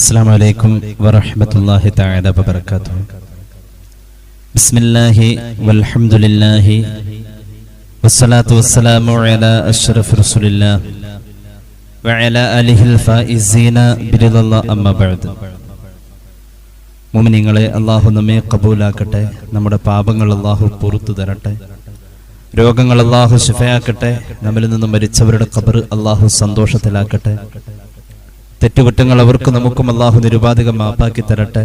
അസ്സലാമു അലൈക്കും വറഹ്മത്തുള്ളാഹി തആല വബറകാതുഹു. ബിസ്മില്ലാഹി വൽഹംദുലില്ലാഹി വസ്സലാത്തു വസ്സലാമു അലാ അഷ്റഫി റസൂലില്ലാഹ് വഅലാ ആലിഹിൽ ഫായിസീന ബിറിദല്ലാഹി അമ്മാ ബഅദ്. മുഅ്മിനീങ്ങളെ, അല്ലാഹു നമ്മെ ഖബൂലാക്കട്ടെ. നമ്മുടെ പാപങ്ങൾ അല്ലാഹു പുറത്തു തരട്ടെ. രോഗങ്ങൾ അല്ലാഹു ശിഫയാക്കട്ടെ. നമ്മിൽ നിന്നും മരിച്ചവരുടെ ഖബർ അല്ലാഹു സന്തോഷത്തിലാക്കട്ടെ. തെറ്റുകുറ്റങ്ങൾ അവർക്കും നമുക്കും അല്ലാഹു നിരുപാധികം മാപ്പാക്കി തരട്ടെ.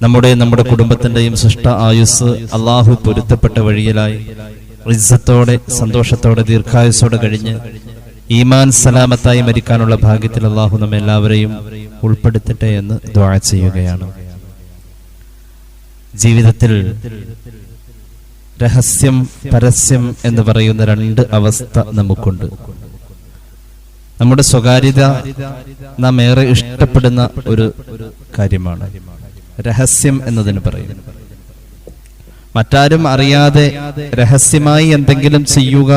നമ്മുടെ കുടുംബത്തിന്റെയും സൃഷ്ട ആയുസ് അല്ലാഹു പൊരുത്തപ്പെട്ട വഴിയിലായി ഇസ്സത്തോടെ സന്തോഷത്തോടെ ദീർഘായുസ്സോടെ കഴിഞ്ഞ് ഈമാൻ സലാമത്തായി മരിക്കാനുള്ള ഭാഗ്യത്തിൽ അല്ലാഹു നമ്മെ എല്ലാവരെയും ഉൾപ്പെടുത്തട്ടെ എന്ന് ദുആ ചെയ്യുകയാണ്. ജീവിതത്തിൽ രഹസ്യം പരസ്യം എന്ന് പറയുന്ന രണ്ട് അവസ്ഥ നമുക്കുണ്ട്. നമ്മുടെ സ്വകാര്യത നാം ഏറെ ഇഷ്ടപ്പെടുന്ന ഒരു കാര്യമാണ്. രഹസ്യം എന്നതിന് പറയും മറ്റാരും അറിയാതെ രഹസ്യമായി എന്തെങ്കിലും ചെയ്യുക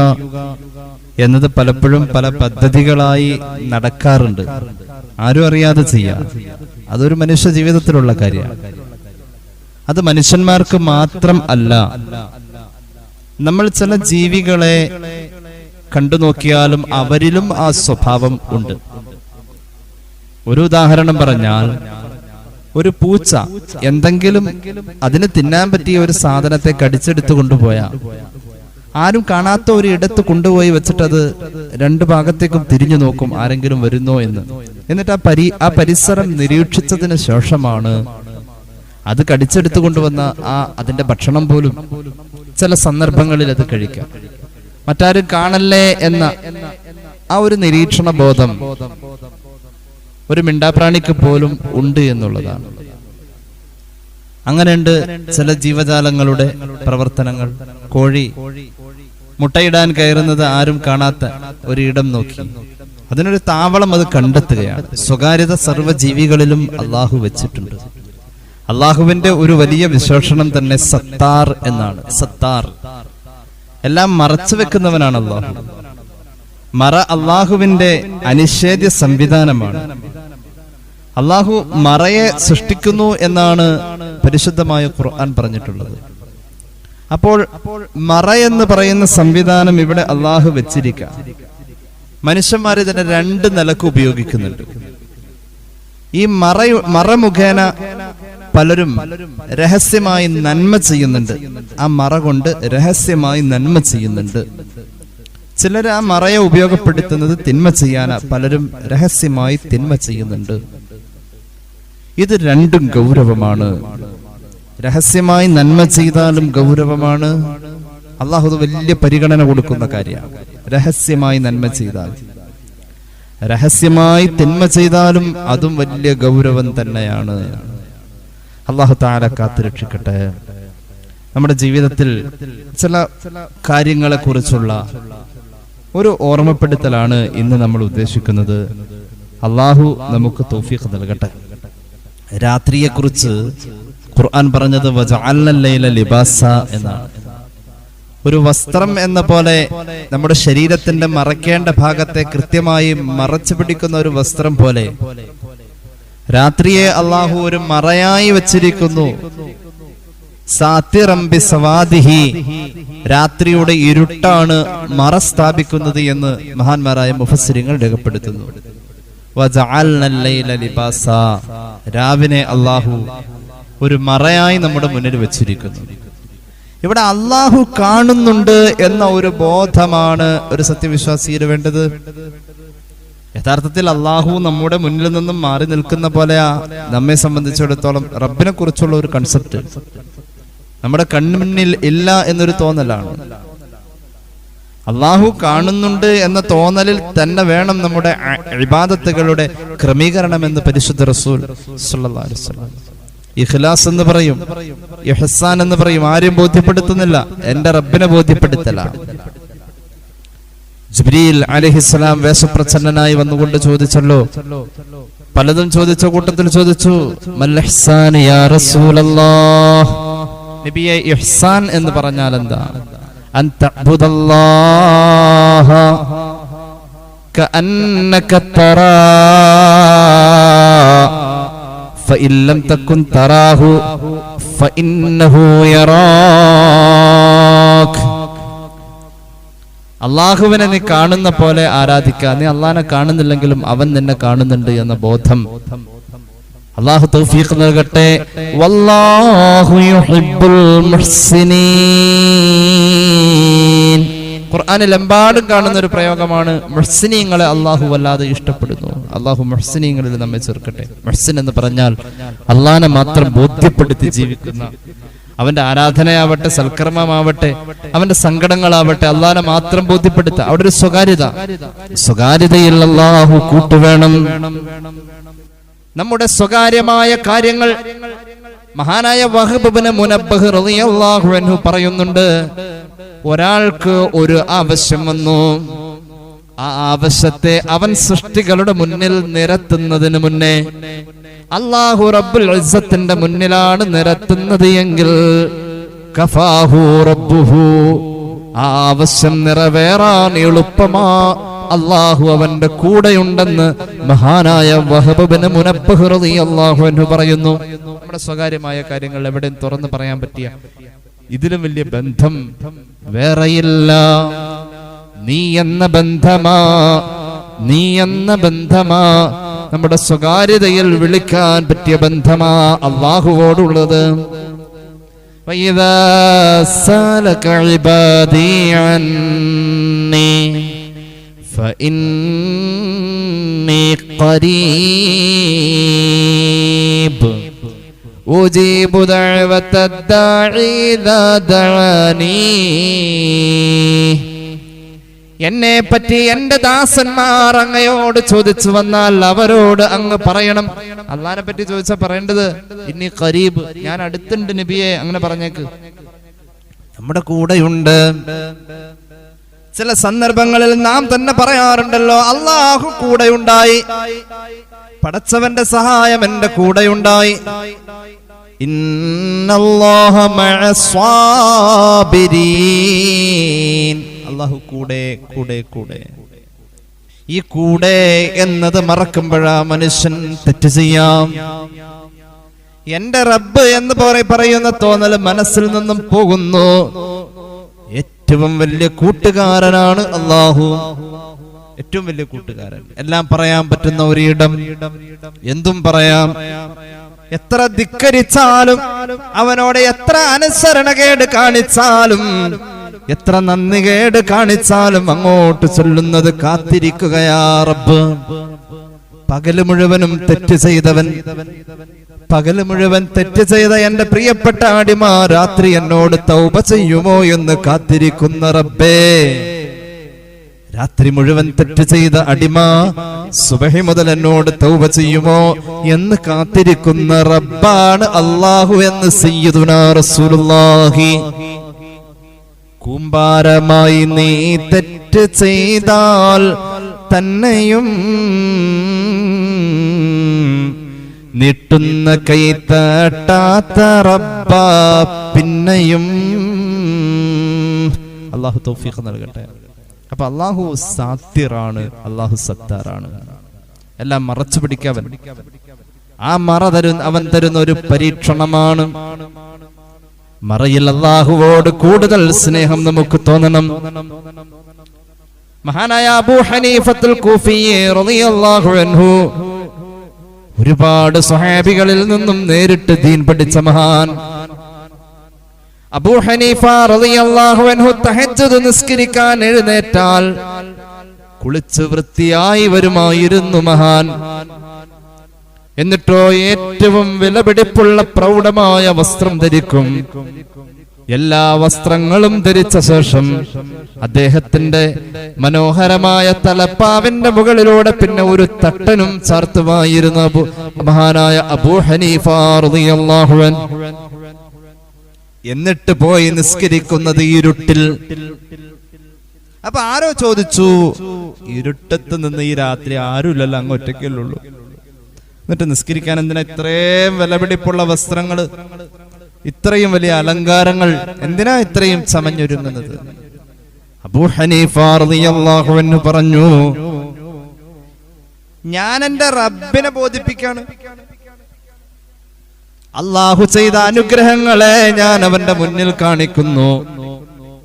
എന്നത് പലപ്പോഴും പല പദ്ധതികളായി നടക്കാറുണ്ട്. ആരും അറിയാതെ ചെയ്യാം. അതൊരു മനുഷ്യ ജീവിതത്തിലുള്ള കാര്യമാണ്. അത് മനുഷ്യന്മാർക്ക് മാത്രം അല്ല, നമ്മൾ ചില ജീവികളെ കണ്ടു നോക്കിയാലും അവരിലും ആ സ്വഭാവം ഉണ്ട്. ഒരു ഉദാഹരണം പറഞ്ഞാൽ, ഒരു പൂച്ച എന്തെങ്കിലും അതിന് തിന്നാൻ പറ്റിയ ഒരു സാധനത്തെ കടിച്ചെടുത്ത് കൊണ്ടുപോയാ ആരും കാണാത്ത ഒരു ഇടത്ത് കൊണ്ടുപോയി വെച്ചിട്ട് അത് രണ്ടു ഭാഗത്തേക്കും തിരിഞ്ഞു നോക്കും ആരെങ്കിലും വരുന്നോ എന്ന്. എന്നിട്ട് ആ പരിസരം നിരീക്ഷിച്ചതിന് ശേഷമാണ് അത് കടിച്ചെടുത്ത് കൊണ്ടുവന്ന അതിന്റെ ഭക്ഷണം പോലും ചില സന്ദർഭങ്ങളിൽ അത് കഴിക്കാം. മറ്റാരും കാണല്ലേ എന്ന ആ ഒരു നിരീക്ഷണ ബോധം ഒരു മിണ്ടാപ്രാണിക്ക് പോലും ഉണ്ട് എന്നുള്ളതാണ്. അങ്ങനെയുണ്ട് ചില ജീവജാലങ്ങളുടെ പ്രവർത്തനങ്ങൾ. കോഴി മുട്ടയിടാൻ കയറുന്നത് ആരും കാണാത്ത ഒരിടം നോക്കി അതിനൊരു താവളം അത് കണ്ടെത്തുകയാണ്. സ്വകാര്യത സർവ്വജീവികളിലും അള്ളാഹു വെച്ചിട്ടുണ്ട്. അള്ളാഹുവിന്റെ ഒരു വലിയ വിശേഷണം തന്നെ സത്താർ എന്നാണ്. സത്താർ, എല്ലാം മറച്ചു വെക്കുന്നവനാണ് അള്ളാഹു. മറ അള്ളാഹുവിന്റെ അനിഷേധ്യ സംവിധാനമാണ്. അള്ളാഹു മറയെ സൃഷ്ടിക്കുന്നു എന്നാണ് പരിശുദ്ധമായ ഖുർആൻ പറഞ്ഞിട്ടുള്ളത്. അപ്പോൾ മറ എന്ന് പറയുന്ന സംവിധാനം ഇവിടെ അള്ളാഹു വെച്ചിരിക്കാം. മനുഷ്യന്മാർ ഇതിനെ രണ്ട് നിലക്ക് ഉപയോഗിക്കുന്നുണ്ട്. ഈ മറ മുഖേന പലരും രഹസ്യമായി നന്മ ചെയ്യുന്നുണ്ട്. ആ മറ കൊണ്ട് രഹസ്യമായി നന്മ ചെയ്യുന്നുണ്ട്. ചിലർ ആ മറയെ ഉപയോഗപ്പെടുത്തുന്നത് തിന്മ ചെയ്യാനാ. പലരും രഹസ്യമായി തിന്മ ചെയ്യുന്നുണ്ട്. ഇത് രണ്ടും ഗൗരവമാണ്. രഹസ്യമായി നന്മ ചെയ്താലും ഗൗരവമാണ്. അള്ളാഹു വലിയ പരിഗണന കൊടുക്കുന്ന കാര്യമാണ്. രഹസ്യമായി നന്മ ചെയ്താൽ, രഹസ്യമായി തിന്മ ചെയ്താലും അതും വലിയ ഗൗരവം തന്നെയാണ്. അല്ലാഹു തആല കാത്തുരക്ഷിക്കട്ടെ. നമ്മുടെ ജീവിതത്തിൽ ചില കാര്യങ്ങളെ കുറിച്ചുള്ള ഒരു ഓർമ്മപ്പെടുത്തലാണ് ഇന്ന് നമ്മൾ ഉദ്ദേശിക്കുന്നത്. അല്ലാഹു നമുക്ക് തൗഫീഖ് നൽകട്ടെ. രാത്രിയെക്കുറിച്ച് ഖുർആൻ പറഞ്ഞത് വജഅൽന ലൈല ലിബാസ എന്നാണ്. ഒരു വസ്ത്രം എന്ന പോലെ നമ്മുടെ ശരീരത്തിന്റെ മറയ്ക്കേണ്ട ഭാഗത്തെ കൃത്യമായി മറച്ചു പിടിക്കുന്ന ഒരു വസ്ത്രം പോലെ രാത്രിയെ അള്ളാഹു ഒരു മറയായി വെച്ചിരിക്കുന്നു. സാത്തിറം ബിസവാദിഹി, രാത്രിയുടെ ഇരുട്ടാണ് മറ സ്ഥാപിക്കുന്നത് എന്ന് മഹാന്മാരായ മുഫസ്സിരിങ്ങൾ രേഖപ്പെടുത്തുന്നു. വജഅൽന ലൈല ലിബാസ, രാവിനെ അള്ളാഹു ഒരു മറയായി നമ്മുടെ മുന്നിൽ വെച്ചിരിക്കുന്നു. ഇവിടെ അള്ളാഹു കാണുന്നുണ്ട് എന്ന ഒരു ബോധമാണ് ഒരു സത്യവിശ്വാസിയിൽ വേണ്ടത്. യഥാർത്ഥത്തിൽ അള്ളാഹു നമ്മുടെ മുന്നിൽ നിന്നും മാറി നിൽക്കുന്ന പോലെയാ നമ്മെ സംബന്ധിച്ചിടത്തോളം റബ്ബിനെ കുറിച്ചുള്ള ഒരു കൺസെപ്റ്റ് നമ്മുടെ കൺമുന്നിൽ ഇല്ല എന്നൊരു തോന്നലാണ്. അള്ളാഹു കാണുന്നുണ്ട് എന്ന തോന്നലിൽ തന്നെ വേണം നമ്മുടെ ഇബാദത്തുകളുടെ ക്രമീകരണം എന്ന് പരിശുദ്ധ റസൂൽ സ്വല്ലല്ലാഹു അലൈഹി വസല്ലം. ഇഖ്ലാസ് എന്ന് പറയും, ഇഹ്സാൻ എന്ന് പറയും. ആരും ബോധ്യപ്പെടുത്തുന്നില്ല, എന്റെ റബ്ബിനെ ബോധ്യപ്പെടുത്തലാണ്. ജിബ്രീൽ അലൈഹിസ്സലാം വേഷപ്രച്ഛന്നനായി വന്നുകൊണ്ട് ചോദിച്ചല്ലോ, പലതും ചോദിച്ച കൂട്ടത്തിൽ ചോദിച്ചു, മൽ ഇഹ്സാൻ യാ റസൂലല്ലാഹ്, നബിയെ ഇഹ്സാൻ എന്ന് പറഞ്ഞാൽ എന്താ? അൻ തഅബുദല്ലാഹ കഅന്നക തറാ فإن لم تكن تراه فإنه يراك. അള്ളാഹുവിനെ നീ കാണുന്ന പോലെ ആരാധിക്കുക. നീ അള്ളാഹിനെ കാണുന്നില്ലെങ്കിലും അവൻ നിന്നെ കാണുന്നുണ്ട് എന്ന ബോധം. അള്ളാഹു തൗഫീഖ് നൽകട്ടെ. വല്ലാഹു യുഹിബ്ബുൽ മുഹ്സിനീൻ. ഖുർആനിൽ എമ്പാടും കാണുന്ന ഒരു പ്രയോഗമാണ് മുഹ്സിനീങ്ങളെ അള്ളാഹു വല്ലാതെ ഇഷ്ടപ്പെടുന്നു. അള്ളാഹു മുഹ്സിനീങ്ങളിൽ നമ്മെ ചേർക്കട്ടെ. മുഹ്സിൻ എന്ന് പറഞ്ഞാൽ അള്ളാഹിനെ മാത്രം ബോധ്യപ്പെടുത്തി ജീവിക്കുന്ന, അവന്റെ ആരാധനയാവട്ടെ, സൽക്കർമ്മമാവട്ടെ, അവന്റെ സങ്കടങ്ങളാവട്ടെ, അള്ളാഹിനെ മാത്രം ബോധ്യപ്പെടുത്തുക. അവിടെ ഒരു സ്വകാര്യതയിൽ അള്ളാഹു കൂട്ടുവേണം. നമ്മുടെ സ്വകാര്യമായ കാര്യങ്ങൾ മഹാനായ വഹബ് ഇബ്നു മുനബ്ബഹ് റളിയല്ലാഹു അൻഹു പറയുന്നുണ്ട്, ഒരാൾക്ക് ഒരു ആവശ്യം വന്നു. ആ ആവശ്യത്തെ അവൻ സൃഷ്ടികളുടെ മുന്നിൽ നിരത്തുന്നതിന് മുന്നേ അല്ലാഹു റബ്ബുൽ ഇസ്സത്തിന്റെ മുന്നിലാണ് നിരത്തുന്നത് എങ്കിൽ കഫാഹു റബ്ബുഹു, ആ ആവശ്യം നിറവേറാൻ എളുപ്പമാ അല്ലാഹു അവന്റെ കൂടെയുണ്ടെന്ന് മഹാനായ വഹബ് ഇബ്നു മുനബ്ബഹ് റളിയല്ലാഹു അൻഹു പറയുന്നു. നമ്മുടെ സ്വകാര്യമായ കാര്യങ്ങൾ എവിടെയും തുറന്നു പറയാൻ പറ്റിയ ഇതിലും വലിയ ബന്ധം വേറെയില്ല. നീ എന്ന ബന്ധമാ നമ്മുടെ സ്വകാര്യതയിൽ വിളിക്കാൻ പറ്റിയ ബന്ധമാ അല്ലാഹുവോടുള്ളത്. വഇദാ സലക ഇബാദി അന്നി ഫഇന്നി ഖരീബ് ഉജീബു ദഅവത്തദ്ദാഇ ഇദാ ദഅനി. എന്നെ പറ്റി എന്റെ ദാസന്മാർ അങ്ങയോട് ചോദിച്ചു വന്നാൽ അവരോട് അങ്ങ് പറയണം. അള്ളാഹിനെ പറ്റി ചോദിച്ചാൽ പറയേണ്ടത് ഇന്നി ഖരീബ്, ഞാൻ അടുത്തുണ്ട് നബിയെ, അങ്ങനെ പറഞ്ഞേക്ക്. നമ്മുടെ കൂടെയുണ്ട്. ചില സന്ദർഭങ്ങളിൽ നാം തന്നെ പറയാറുണ്ടല്ലോ, അള്ളാഹു കൂടെയുണ്ടായി, പടച്ചവന്റെ സഹായം എന്റെ കൂടെയുണ്ടായി. ഇന്നല്ലാഹ മഅസ്സാബിരീൻ. അല്ലാഹു കൂടെ. ഈ കൂടെ എന്നത് മറക്കുമ്പോഴാ മനുഷ്യൻ തെറ്റ് ചെയ്യാം. എന്റെ റബ്ബ് എന്ന് പറയുന്ന തോന്നൽ മനസ്സിൽ നിന്നും പോകുന്നു. ഏറ്റവും വലിയ കൂട്ടുകാരനാണ് അല്ലാഹു, ഏറ്റവും വലിയ കൂട്ടുകാരൻ. എല്ലാം പറയാൻ പറ്റുന്ന ഒരിടം, എന്തും പറയാം. എത്ര ധിക്കരിച്ചാലും, അവനോട് എത്ര അനുസരണകേട് കാണിച്ചാലും, എത്ര നന്ദികേട് കാണിച്ചാലും അങ്ങോട്ട് ചൊല്ലുന്നത് കാത്തിരിക്കുകയാ റബ്ബ്. പകല് മുഴുവനും തെറ്റ് ചെയ്ത എന്റെ പ്രിയപ്പെട്ട അടിമ രാത്രി എന്നോട് തൗബ ചെയ്യുമോ എന്ന് കാത്തിരിക്കുന്ന റബ്ബേ. രാത്രി മുഴുവൻ തെറ്റ് ചെയ്ത അടിമ സുബഹി മുതൽ എന്നോട് തൗബ ചെയ്യുമോ എന്ന് കാത്തിരിക്കുന്ന റബ്ബാണ് അല്ലാഹു എന്ന് സയ്യിദുനാ റസൂലുള്ളാഹി. കൂമ്പാരമായി നീ തെറ്റ് ചെയ്താൽ തന്നെയും നീട്ടുന്ന കൈ തട്ടാത്ത റബ്ബ പിന്നെയും. അല്ലാഹു തൗഫീഖ് നൽകട്ടെ. അപ്പൊ അല്ലാഹു സാത്തിറാണ്, അല്ലാഹു സത്താറാണ്. എല്ലാം മറച്ചു പിടിക്കവൻ. ആ മറ അവൻ തരുന്ന ഒരു പരീക്ഷണമാണ്. മറയിൽ അല്ലാഹുവോട് കൂടുതൽ സ്നേഹം നമുക്ക് തോന്നണം. മഹാനായ അബൂ ഹനീഫത്തുൽ കൂഫി റളിയല്ലാഹു അൻഹു ഒരുപാട് സ്വഹാബികളിൽ നിന്നും നേരിട്ട് ദീൻ പഠിച്ച മഹാൻ. അബൂ ഹനീഫ റളിയല്ലാഹു അൻഹു തഹജ്ജുദ് നിസ്കരിക്കാൻ എഴുന്നേറ്റാൽ കുളിച്ച് വൃത്തിയായി വരുമായിരുന്നു മഹാൻ. എന്നിട്ടോ ഏറ്റവും വിലപിടിപ്പുള്ള പ്രൗഢമായ വസ്ത്രം ധരിക്കും. എല്ലാ വസ്ത്രങ്ങളും ധരിച്ച ശേഷം അദ്ദേഹത്തിന്റെ മനോഹരമായ തലപ്പാവിന്റെ മുകളിലൂടെ പിന്നെ ഒരു തട്ടനും ചാർത്തുമായിരുന്നു മഹാനായ അബൂ ഹനീഫ റളിയല്ലാഹു അൻഹു. എന്നിട്ട് പോയി നിസ്കരിക്കുന്നത് ഇരുട്ടിൽ. അപ്പൊ ആരോ ചോദിച്ചു, ഇരുട്ടത്ത് നിന്ന് ഈ രാത്രി ആരുമില്ലല്ലോ, അങ്ങ് ഒറ്റയ്ക്കല്ലുള്ളൂ, എന്നിട്ട് നിസ്കരിക്കാൻ എന്തിനാ ഇത്രയും വിലപിടിപ്പുള്ള വസ്ത്രങ്ങള്, ഇത്രയും വലിയ അലങ്കാരങ്ങൾ, എന്തിനാ ഇത്രയും ചമഞ്ഞൊരുങ്ങുന്നത്? അബൂ ഹനീഫ റളിയല്ലാഹു അൻഹു പറഞ്ഞു, ഞാൻ എന്റെ റബ്ബിനെ ബോധിപ്പിക്കാണ്. അള്ളാഹു ചെയ്ത അനുഗ്രഹങ്ങളെ ഞാൻ അവന്റെ മുന്നിൽ കാണിക്കുന്നു.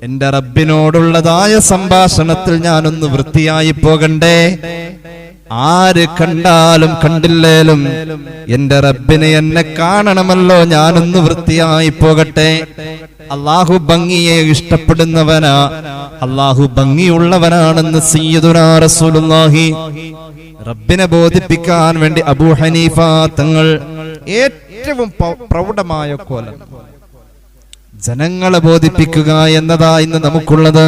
എന്റെ റബ്ബിനോടുള്ളതായ സംഭാഷണത്തിൽ ഞാനൊന്ന് വൃത്തിയായി പോകണ്ടേ. ആര് കണ്ടാലും കണ്ടില്ലേലും എന്റെ റബ്ബിനെ എന്നെ കാണണമല്ലോ, ഞാനൊന്ന് വൃത്തിയായി പോകട്ടെ. അള്ളാഹു ഭംഗിയെ ഇഷ്ടപ്പെടുന്നവനാ, അള്ളാഹു ഭംഗിയുള്ളവനാണെന്ന് സയ്യിദുനാ റസൂലുള്ളാഹി റബ്ബിനെ ബോധിപ്പിക്കാൻ വേണ്ടി അബൂ ഹനീഫ തങ്ങൾ ഏറ്റവും പ്രൗഢമായ കോലം ജനങ്ങളെ ബോധിപ്പിക്കുക എന്നതാ ഇന്ന് നമുക്കുള്ളത്.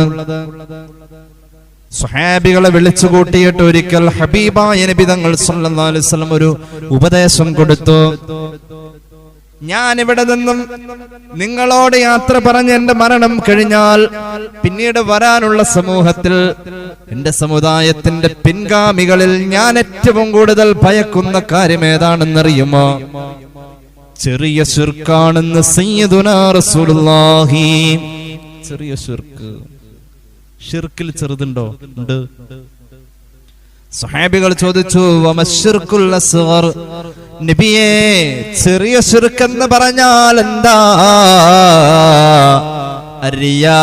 സ്വഹാബികളെ വിളിച്ചുകൂട്ടിയിട്ട് ഒരിക്കൽ ഹബീബായ നബി തങ്ങൾ സല്ലല്ലാഹു അലൈഹി വസല്ലം ഒരു ഉപദേശം കൊടുത്തു. ഞാൻ ഇവിടെ നിന്നും നിങ്ങളോട് യാത്ര പറഞ്ഞ് എന്റെ മരണം കഴിഞ്ഞാൽ പിന്നീട് വരാനുള്ള സമൂഹത്തിൽ എന്റെ സമുദായത്തിന്റെ പിൻഗാമികളിൽ ഞാൻ ഏറ്റവും കൂടുതൽ ഭയക്കുന്ന കാര്യം ഏതാണെന്നറിയുമോ? ചെറിയ ശിർക്കാണെന്ന് സയ്യിദുനാ റസൂലുള്ളാഹി. ചെറിയ ശിർക്ക്. ഷിർക്കിൽ ചെറുതുണ്ടോ? ഉണ്ട്. സ്വഹാബികൾ ചോദിച്ചു, വമശ്ശിർക്കുൽ അസ്ഗർ, നബിയേ ചെറിയ ശിർക്ക് എന്ന് പറഞ്ഞാൽ എന്താ? അരിയാ,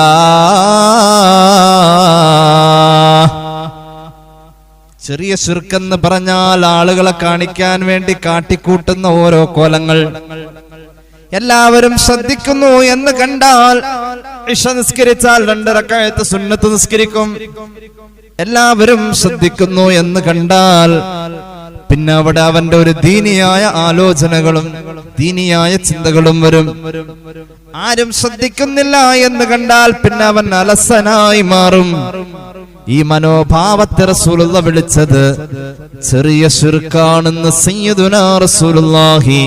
ചെറിയ ശിർക്ക് എന്ന് പറഞ്ഞാൽ ആളുകളെ കാണിക്കാൻ വേണ്ടി കാട്ടിക്കൂട്ടുന്ന ഓരോ കോലങ്ങൾ. എല്ലാവരും ശ്രദ്ധിക്കുന്നു എന്ന് കണ്ടാൽ ഇശ നിസ്കരിച്ചാൽ 2 റക്അത്ത് സുന്നത്ത് നിസ്കരിക്കും. എല്ലാവരും ശ്രദ്ധിക്കുന്നു എന്ന് കണ്ടാൽ പിന്നെ അവിടെ അവന്റെ ഒരു ദീനിയായ ആലോചനകളും ദീനിയായ ചിന്തകളും വരും. ആരും ശ്രദ്ധിക്കുന്നില്ല എന്ന് കണ്ടാൽ പിന്നെ അവൻ അലസനായി മാറും. ഈ മനോഭാവത്തെ റസൂലുള്ള വിളിച്ചത് ചെറിയ ശിർക്കാണെന്ന് സയ്യിദുനാ റസൂലുള്ളാഹി.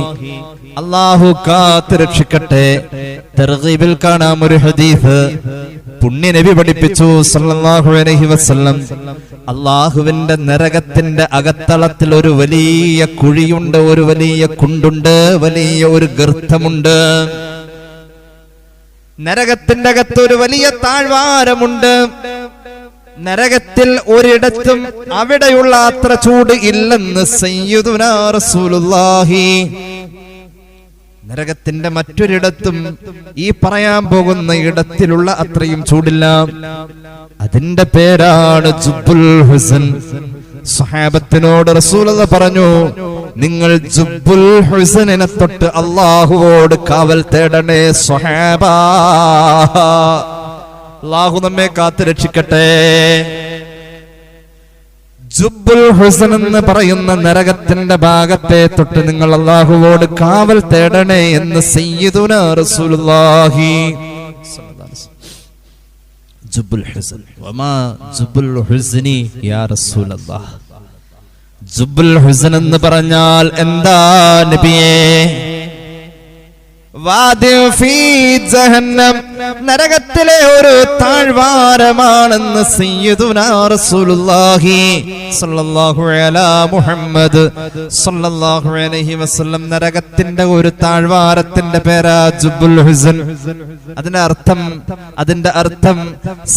അല്ലാഹു കാത്ത് രക്ഷിക്കട്ടെ. തർഗീബിൽ കാണാം ഒരു ഹദീസ്. പുണ്യ നബി പഠിപ്പിച്ചു സല്ലല്ലാഹു അലൈഹി വസല്ലം, അല്ലാഹുവിന്റെ നരകത്തിന്റെ അകത്തളത്തിൽ ഒരു വലിയ കുഴിയുണ്ട്, ഒരു വലിയ കുണ്ടുണ്ട്, വലിയ ഒരു ഗർത്തമുണ്ട്. നരകത്തിന്റെ അകത്ത് ഒരു വലിയ താഴ്വാരമുണ്ട്. നരകത്തിൽ ഒരിടത്തും അവിടെയുള്ള അത്ര ചൂട് ഇല്ലെന്ന് സയ്യിദുനാ റസൂലുള്ളാഹി. നരകത്തിന്റെ മറ്റൊരിടത്തും ഈ പറയാൻ പോകുന്ന ഇടത്തിലുള്ള അത്രയും ചൂടില്ല. അതിന്റെ പേരാണ് ജുബ്ബുൽ ഹുസൻ. സ്വഹാബത്തിനോട് റസൂലുള്ളാഹി പറഞ്ഞു, നിങ്ങൾ ജുബ്ബുൽ ഹുസനിനെ തൊട്ട് അല്ലാഹുവോട് കാവൽ തേടണേ സ്വഹാബ. അല്ലാഹു നമ്മെ കാത്ത് രക്ഷിക്കട്ടെ. ജുബ്ബുൽ ഹുസൻ എന്ന് പറയുന്ന നരകത്തിന്റെ ഭാഗത്തെ തൊട്ട് നിങ്ങൾ അല്ലാഹുവോട് കാവൽ തേടണേ എന്ന് സയ്യിദുനാ റസൂലുള്ളാഹി. ജുബ്ബുൽ ഹുസൻ, വമാ ജുബ്ബുൽ ഹുസ്നി യാ റസൂലല്ലാഹ്. ജുബ്ബുൽ ഹുസൻ എന്ന് പറഞ്ഞാൽ എന്താ നബിയേ? വാദി ഫീ ജഹന്നം, നരകത്തിലെ ഒരു താഴ്വാരമാണെന്ന് സയ്യിദുനാ റസൂലുള്ളാഹി സ്വല്ലല്ലാഹു അലാ മുഹമ്മദ് സ്വല്ലല്ലാഹു അലൈഹി വസല്ലം. നരകത്തിന്റെ ഒരു താഴ്വാരത്തിന്റെ പേരാ ജുബ്ബുൽ ഹുസൻ. അതിന്റെ അർത്ഥം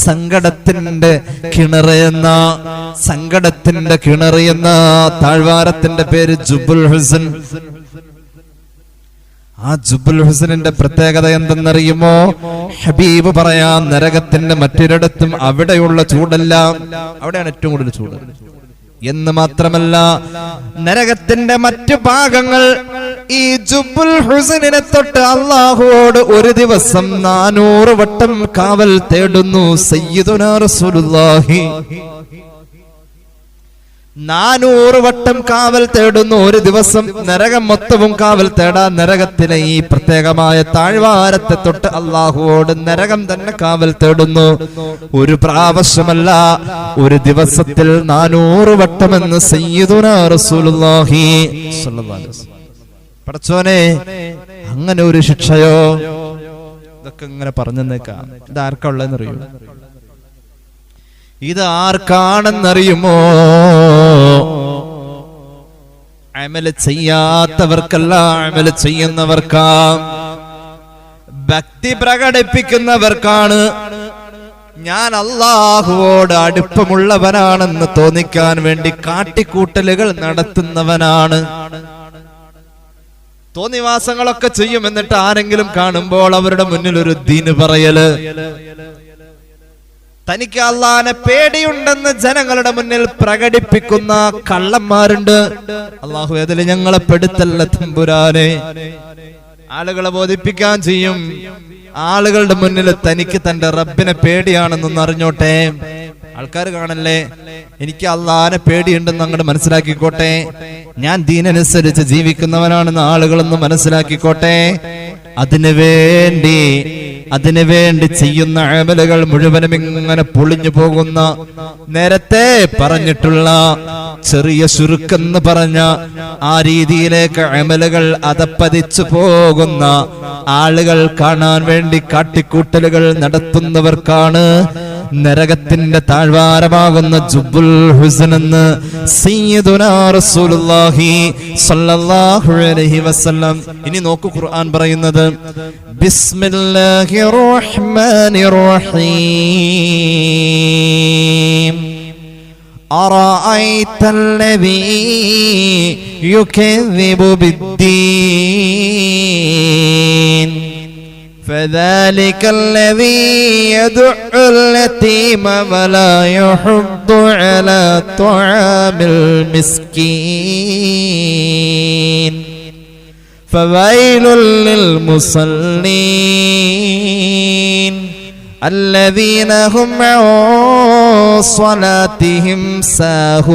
സങ്കടത്തിന്റെ കിണറെന്ന, സങ്കടത്തിന്റെ കിണറെന്ന താഴ്വാരത്തിന്റെ പേര് ജുബ്ബുൽ ഹുസൻ. ആ ജുബ്ബുൽ ഹുസനിന്റെ പ്രത്യേകത എന്തെന്നറിയുമോ? ഹബീബ് പറയാം, നരകത്തിന്റെ മറ്റൊരിടത്തും അവിടെയുള്ള ചൂടല്ല, അവിടെയാണ് ഏറ്റവും കൂടുതൽ ചൂട് എന്ന് മാത്രമല്ല, നരകത്തിന്റെ മറ്റു ഭാഗങ്ങൾ ഈ ജുബ്ബുൽ ഹുസനിനെ തൊട്ട് അല്ലാഹുവോട് ഒരു ദിവസം 400 വട്ടം കാവൽ തേടുന്നു സയ്യിദുനാ റസൂലുള്ളാഹി. 400 വട്ടം കാവൽ തേടുന്നു ഒരു ദിവസം. നരകം മൊത്തവും കാവൽ തേടാൻ നരകത്തിലെ ഈ പ്രത്യേകമായ താഴ്വാരത്തെ തൊട്ട് അല്ലാഹുവോട് നരകം തന്നെ കാവൽ തേടുന്നു. ഒരു പ്രാവശ്യമല്ല, ഒരു ദിവസത്തിൽ 400 വട്ടമെന്ന് സയ്യിദുനാ റസൂലുള്ളാഹി സ്വല്ലല്ലാഹു അലൈഹി വസല്ലം. പടച്ചോനെ, അങ്ങനെ ഒരു ശിക്ഷയോ? ഇതൊക്കെ ഇങ്ങനെ പറഞ്ഞേക്കാം. ഇത് ആർക്കാ ഉള്ളതെന്നറിയോ? ഇത് ആർക്കാണെന്നറിയുമോ? അമല് ചെയ്യാത്തവർക്കല്ല, അമല് ചെയ്യുന്നവർക്കാ. ഭക്തി പ്രകടിപ്പിക്കുന്നവർക്കാണ്. ഞാൻ അല്ലാഹുവോട് അടുപ്പമുള്ളവനാണെന്ന് തോന്നിക്കാൻ വേണ്ടി കാട്ടിക്കൂട്ടലുകൾ നടത്തുന്നവനാണ്. തോന്നിവാസങ്ങളൊക്കെ ചെയ്യും. എന്നിട്ട് ആരെങ്കിലും കാണുമ്പോൾ അവരുടെ മുന്നിൽ ഒരു ദീന് പറയല്, തനിക്ക് അള്ളാനെ പേടിയുണ്ടെന്ന് ജനങ്ങളുടെ മുന്നിൽ പ്രകടിപ്പിക്കുന്ന കള്ളന്മാരുണ്ട്. അള്ളാഹു അതിൽ ഞങ്ങളെ പെടുത്തല്ല തമ്പുരാനെ. ആളുകളെ ബോധിപ്പിക്കാൻ ചെയ്യും, ആളുകളുടെ മുന്നിൽ തനിക്ക് തന്റെ റബ്ബിനെ പേടിയാണെന്നൊന്ന് അറിഞ്ഞോട്ടെ. ആൾക്കാർ കാണല്ലേ, എനിക്ക് അള്ളാനെ പേടിയുണ്ടെന്ന് അങ്ങോട്ട് മനസ്സിലാക്കിക്കോട്ടെ, ഞാൻ ദീനനുസരിച്ച് ജീവിക്കുന്നവനാണെന്ന് ആളുകളൊന്ന് മനസ്സിലാക്കിക്കോട്ടെ. അതിനുവേണ്ടി ചെയ്യുന്ന അമലുകൾ മുഴുവനും ഇങ്ങനെ പൊളിഞ്ഞു പോകുന്ന, നേരത്തെ പറഞ്ഞിട്ടുള്ള ചെറിയ ശുരുക്കെന്ന് പറഞ്ഞ ആ രീതിയിലേക്ക് അമലുകൾ അതപ്പതിച്ചു പോകുന്ന ആളുകൾ കാണാൻ വേണ്ടി കാട്ടിക്കൂട്ടലുകൾ നടത്തുന്നവർക്കാണ് നരകത്തിന്റെ താഴ്വാരമാകുന്ന ജുബ്ബുൽ ഹുസ്ൻ എന്ന് സയ്യിദുനാ റസൂലുള്ളാഹി സ്വല്ലല്ലാഹു അലൈഹി വസല്ലം. ഇനി നോക്കൂ ഖുർആൻ പറയുന്നത്, ബിസ്മില്ലാഹിർ റഹ്മാനിർ റഹീം. അറഅയ്തല്ലദീ യുകദ്ദിബു ബിദ്ദീൻ فذلك الذي يدع اليتيم ولا يحض على طعام المسكين فويل للمصلين الذين هم عن صلاتهم ساهون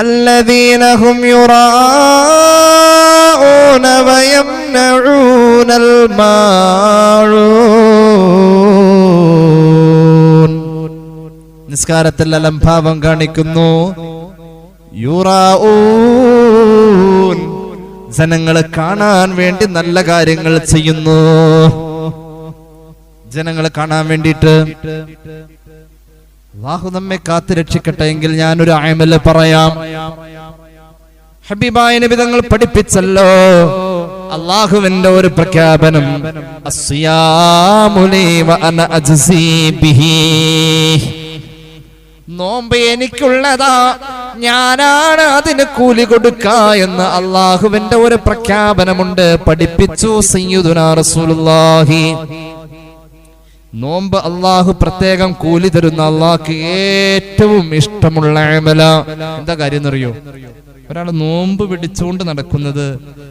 الذين هم يراءون ويمنعون الماعون. നിസ്കാരത്തിൽ അലംഭാവം കാണിക്കുന്നു. യുറാഊൻ, ജനങ്ങളെ കാണാൻ വേണ്ടി നല്ല കാര്യങ്ങൾ ചെയ്യുന്നു. ജനങ്ങളെ കാണാൻ വേണ്ടിയിട്ട്. അല്ലാഹു നമ്മെ കാത്തു രക്ഷിക്കട്ടെ. എങ്കിൽ ഞാനൊരു അമല് പറയാം. ഹബീബായ നബി തങ്ങൾ പഠിപ്പിച്ചല്ലോ, അല്ലാഹുവിന്റെ ഒരു പ്രഖ്യാപനം, അസ്സിയാമു ലീ വ അന അജ്സീ ബിഹി. നോമ്പ് എനിക്കുള്ളതാ, ഞാനാണ് അതിന് കൂലി കൊടുക്ക എന്ന് അല്ലാഹുവിന്റെ ഒരു പ്രഖ്യാപനമുണ്ട്, പഠിപ്പിച്ചു സയ്യിദുനാ റസൂലുള്ളാഹി. നോമ്പ് അള്ളാഹു പ്രത്യേകം കൂലി തരുന്ന, അള്ളാഹ്ക്ക് ഏറ്റവും ഇഷ്ടമുള്ള അമല. എന്താ കാര്യം എന്നറിയോ? ഒരാൾ നോമ്പ് പിടിച്ചുകൊണ്ട് നടക്കുന്നത്,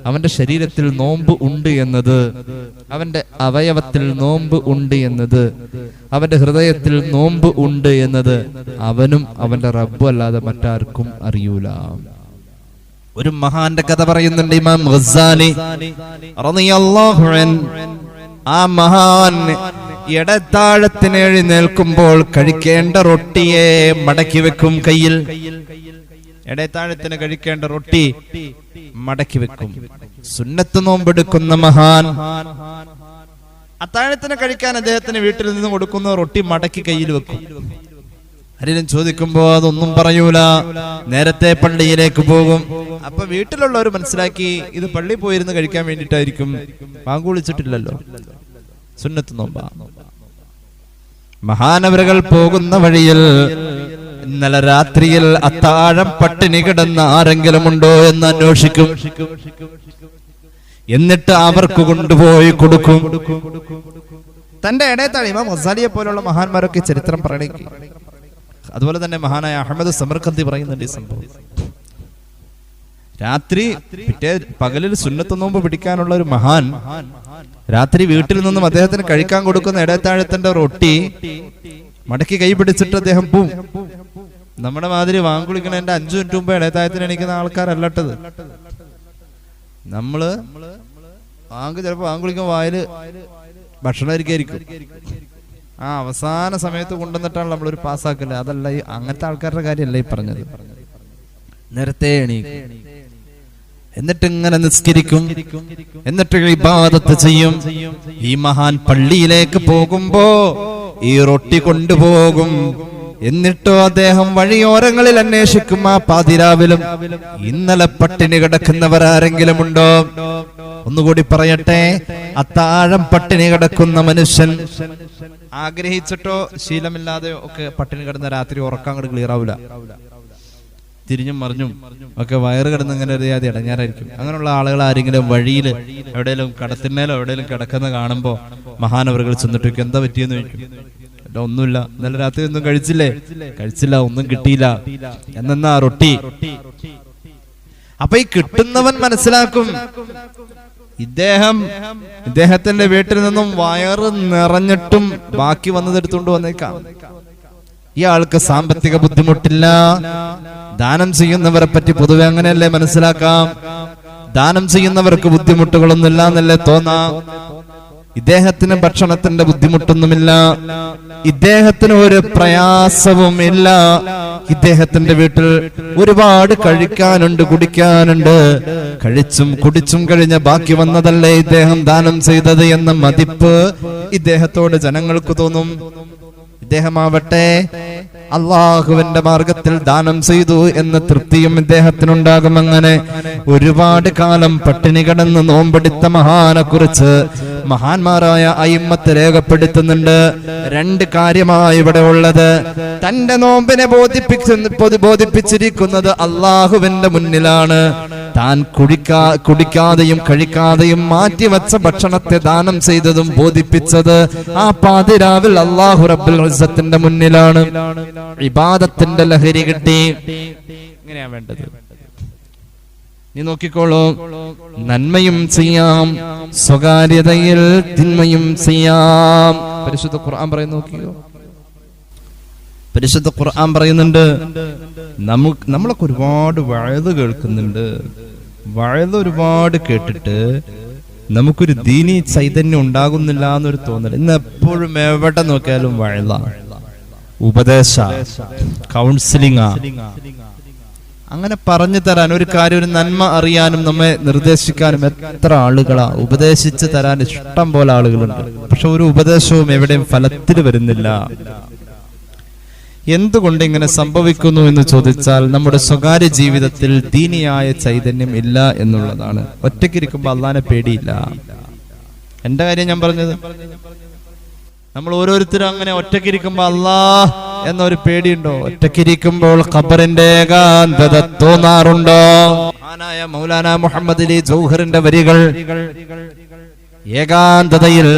അവന്റെ ശരീരത്തിൽ നോമ്പ് ഉണ്ട് എന്നത്, അവന്റെ അവയവത്തിൽ നോമ്പ് ഉണ്ട് എന്നത്, അവന്റെ ഹൃദയത്തിൽ നോമ്പ് ഉണ്ട് എന്നത് അവനും അവന്റെ റബ്ബും അല്ലാതെ മറ്റാർക്കും അറിയൂല. ഒരു മഹാന്റെ കഥ പറയുന്നുണ്ട്, ഇമാം ഗസ്സാലി റളിയല്ലാഹു അൻഹു. ആ മഹാൻ ഇടത്താഴത്തിന് എഴുന്നേൽക്കുമ്പോൾ കഴിക്കേണ്ട റൊട്ടിയെ മടക്കി വെക്കും കയ്യിൽ. ഇടത്താഴത്തിന് കഴിക്കേണ്ട റൊട്ടി മടക്കി വെക്കും. സുന്നത്ത് നോമ്പെടുക്കുന്ന മഹാൻ അത്താഴത്തിന് കഴിക്കാൻ അദ്ദേഹത്തിന് വീട്ടിൽ നിന്ന് കൊടുക്കുന്ന റൊട്ടി മടക്കി കയ്യിൽ വെക്കും. ആരെങ്കിലും ചോദിക്കുമ്പോ അതൊന്നും പറയൂല, നേരത്തെ പള്ളിയിലേക്ക് പോകും. അപ്പൊ വീട്ടിലുള്ളവർ മനസ്സിലാക്കി ഇത് പള്ളിയിൽ പോയിരുന്ന് കഴിക്കാൻ വേണ്ടിയിട്ടായിരിക്കും, ബാങ്ക് വിളിച്ചിട്ടില്ലല്ലോ, സുന്നത്ത് നോമ്പ. മഹാനവറുകൾ പോകുന്ന വഴിയിൽ ഇന്നലെ രാത്രിയിൽ അത്താഴം പട്ടിണി കിടന്ന ആരെങ്കിലും ഉണ്ടോ എന്ന് അന്വേഷിക്കും. എന്നിട്ട് അവർക്ക് കൊണ്ടുപോയി കൊടുക്കും. തന്റെ ഇടയത്താഴം ഇമാം ഗസാലിയെ പോലുള്ള മഹാന്മാരൊക്കെ ചരിത്രം പറയണേക്ക്. അതുപോലെ തന്നെ മഹാനായ അഹമ്മദ് സമർഖന്ദി പറയുന്നുണ്ട് ഈ സംഭവം. രാത്രി പകലിൽ സുന്നത്ത് നോമ്പ് പിടിക്കാനുള്ള ഒരു മഹാൻ രാത്രി വീട്ടിൽ നിന്നും അദ്ദേഹത്തിന് കഴിക്കാൻ കൊടുക്കുന്ന ഇടയത്താഴത്തിന്റെ റൊട്ടി മടക്കി കൈ പിടിച്ചിട്ട് അദ്ദേഹം പോവും. നമ്മുടെ മാതിരി വാങ്കുളിക്കണതിന്റെ 5 മിനിറ്റ് മുമ്പ് ഇടയത്താഴത്തിന് എണീക്കുന്ന ആൾക്കാരല്ലട്ടത്. നമ്മള് ചിലപ്പോ വാങ്കുളിക്കാൻ വായില് ഭക്ഷണം ഇരിക്കും. ആ അവസാന സമയത്ത് കൊണ്ടുവന്നിട്ടാണ് നമ്മളൊരു പാസ്സാക്കല്. അതല്ല, ഈ അങ്ങനത്തെ ആൾക്കാരുടെ കാര്യമല്ല ഈ പറഞ്ഞത്. നേരത്തെ എണീക്കും, എന്നിട്ട് ഇങ്ങനെ നിസ്കരിക്കും, എന്നിട്ട് ഇബാദത്ത് ചെയ്യും. ഈ മഹാൻ പള്ളിയിലേക്ക് പോകുമ്പോ ഈ റൊട്ടി കൊണ്ടുപോകും. എന്നിട്ടോ അദ്ദേഹം വഴിയോരങ്ങളിൽ അന്വേഷിക്കും. ആ പാതിരാവിലും ഇന്നലെ പട്ടിണി കിടക്കുന്നവരാരെങ്കിലും ഉണ്ടോ? ഒന്നുകൂടി പറയട്ടെ, അത്താഴം പട്ടിണി കിടക്കുന്ന മനുഷ്യൻ ആഗ്രഹിച്ചിട്ടോ ശീലമില്ലാതെയോ ഒക്കെ പട്ടിണി കിടന്ന രാത്രി ഉറക്കം അങ്ങോട്ട് ക്ലിയർ ആവില്ല. തിരിഞ്ഞും മറിഞ്ഞും ഒക്കെ വയറ് കിടന്ന് ഇങ്ങനെ ഒരു ജാതി ഇടങ്ങാറായിരിക്കും. അങ്ങനെയുള്ള ആളുകൾ ആരെങ്കിലും വഴിയിൽ എവിടെയെങ്കിലും കടത്തിന്മേലോ എവിടെയെങ്കിലും കിടക്കുന്ന കാണുമ്പോൾ മഹാനവറുകൾ ചെന്നിട്ട് എന്താ പറ്റിയെന്ന് ചോദിക്കും. ഒന്നുമില്ല, ഇന്നലെ രാത്രി ഒന്നും കഴിച്ചില്ല, ഒന്നും കിട്ടിയില്ല എന്നാ റൊട്ടി. അപ്പൊ ഈ കിട്ടുന്നവൻ മനസ്സിലാക്കും ഇദ്ദേഹത്തിന്റെ വീട്ടിൽ നിന്നും വയറ് നിറഞ്ഞിട്ടും ബാക്കി വന്നതെടുത്തുകൊണ്ട് വന്നേക്കാം. ഇയാൾക്ക് സാമ്പത്തിക ബുദ്ധിമുട്ടില്ല. ദാനം ചെയ്യുന്നവരെ പറ്റി പൊതുവെ അങ്ങനെയല്ലേ മനസ്സിലാക്കാം. ദാനം ചെയ്യുന്നവർക്ക് ബുദ്ധിമുട്ടുകളൊന്നുമില്ല എന്നല്ലേ തോന്നാം. ഇദ്ദേഹത്തിന് ഭക്ഷണത്തിന്റെ ബുദ്ധിമുട്ടൊന്നുമില്ല, ഇദ്ദേഹത്തിന് ഒരു പ്രയാസവും ഇല്ല. ഇദ്ദേഹത്തിന്റെ വീട്ടിൽ ഒരുപാട് കഴിക്കാനുണ്ട്, കുടിക്കാനുണ്ട്. കഴിച്ചും കുടിച്ചും കഴിഞ്ഞ ബാക്കി വന്നതല്ലേ ഇദ്ദേഹം ദാനം ചെയ്തത് എന്ന മതിപ്പ് ഇദ്ദേഹത്തോട് ജനങ്ങൾക്ക് തോന്നും. ഇദ്ദേഹമാവട്ടെ അള്ളാഹുവിന്റെ മാർഗത്തിൽ ദാനം ചെയ്തു എന്ന തൃപ്തിയും ഇദ്ദേഹത്തിനുണ്ടാകും. അങ്ങനെ ഒരുപാട് കാലം പട്ടിണി കിടന്ന് നോമ്പെടുത്ത മഹാനെ കുറിച്ച് മഹാന്മാരായ അയിമ്മത്ത് രേഖപ്പെടുത്തുന്നുണ്ട്. രണ്ട് കാര്യമായി ഇവിടെ ഉള്ളത്. തന്റെ നോമ്പിനെ ബോധിപ്പിച്ചിരിക്കുന്നത് അള്ളാഹുവിന്റെ മുന്നിലാണ്. താൻ കുടിക്കാതെയും കഴിക്കാതെയും മാറ്റിവെച്ച ഭക്ഷണത്തെ ദാനം ചെയ്തതും ബോധിപ്പിച്ചത് ആ പാതിരാവിൽ അല്ലാഹു റബ്ബുൽ ഇസ്സത്തിന്റെ മുന്നിലാണ്. ഇബാദത്തിന്റെ ലഹരി കിട്ടി. ഇങ്ങനെയാ വേണ്ടത്. നീ നോക്കിക്കോളൂ, നന്മയും ചെയ്യാം, സ്വകാര്യതയിൽ തിന്മയും ചെയ്യാം. പരിശുദ്ധ ഖുർആൻ പറയുന്നു, നോക്കിയോ, പരിശുദ്ധ ഖുർആൻ പറയുന്നുണ്ട്, നമ്മളൊക്കെ ഒരുപാട് വഅദ് കേൾക്കുന്നുണ്ട്. വഅദ് ഒരുപാട് കേട്ടിട്ട് നമുക്കൊരു ദീനി ചൈതന്യം ഉണ്ടാകുന്നില്ല എന്നൊരു തോന്നൽ. ഇന്ന് എപ്പോഴും എവിടെ നോക്കിയാലും വഅദാണ്, ഉപദേശ, കൗൺസിലിംഗ്. അങ്ങനെ പറഞ്ഞു തരാൻ ഒരു കാര്യം, ഒരു നന്മ അറിയാനും നമ്മെ നിർദ്ദേശിക്കാനും എത്ര ആളുകളാ. ഉപദേശിച്ച് തരാൻ ഇഷ്ടം പോലെ ആളുകളുണ്ട്. പക്ഷെ ഒരു ഉപദേശവും എവിടെയും ഫലത്തിൽ വരുന്നില്ല. എന്തുകൊണ്ട് ഇങ്ങനെ സംഭവിക്കുന്നു എന്ന് ചോദിച്ചാൽ നമ്മുടെ സ്വകാര്യ ജീവിതത്തിൽ ദീനിയായ ചൈതന്യം ഇല്ല എന്നുള്ളതാണ്. ഒറ്റയ്ക്കിരിക്കുമ്പോൾ അള്ളാനെ പേടിയില്ല. എന്റെ കാര്യം ഞാൻ പറഞ്ഞത്, നമ്മൾ ഓരോരുത്തരും അങ്ങനെ ഒറ്റയ്ക്കിരിക്കുമ്പോ അല്ലാഹ് എന്നൊരു പേടിയുണ്ടോ? ഒറ്റയ്ക്കിരിക്കുമ്പോൾ ഖബറിന്റെ ഏകാന്തത തോന്നാറുണ്ടോ? മഹാനായ മൗലാന മുഹമ്മദ് അലി ജൗഹറിന്റെ വരികൾ, ഏകാന്തതയിൽ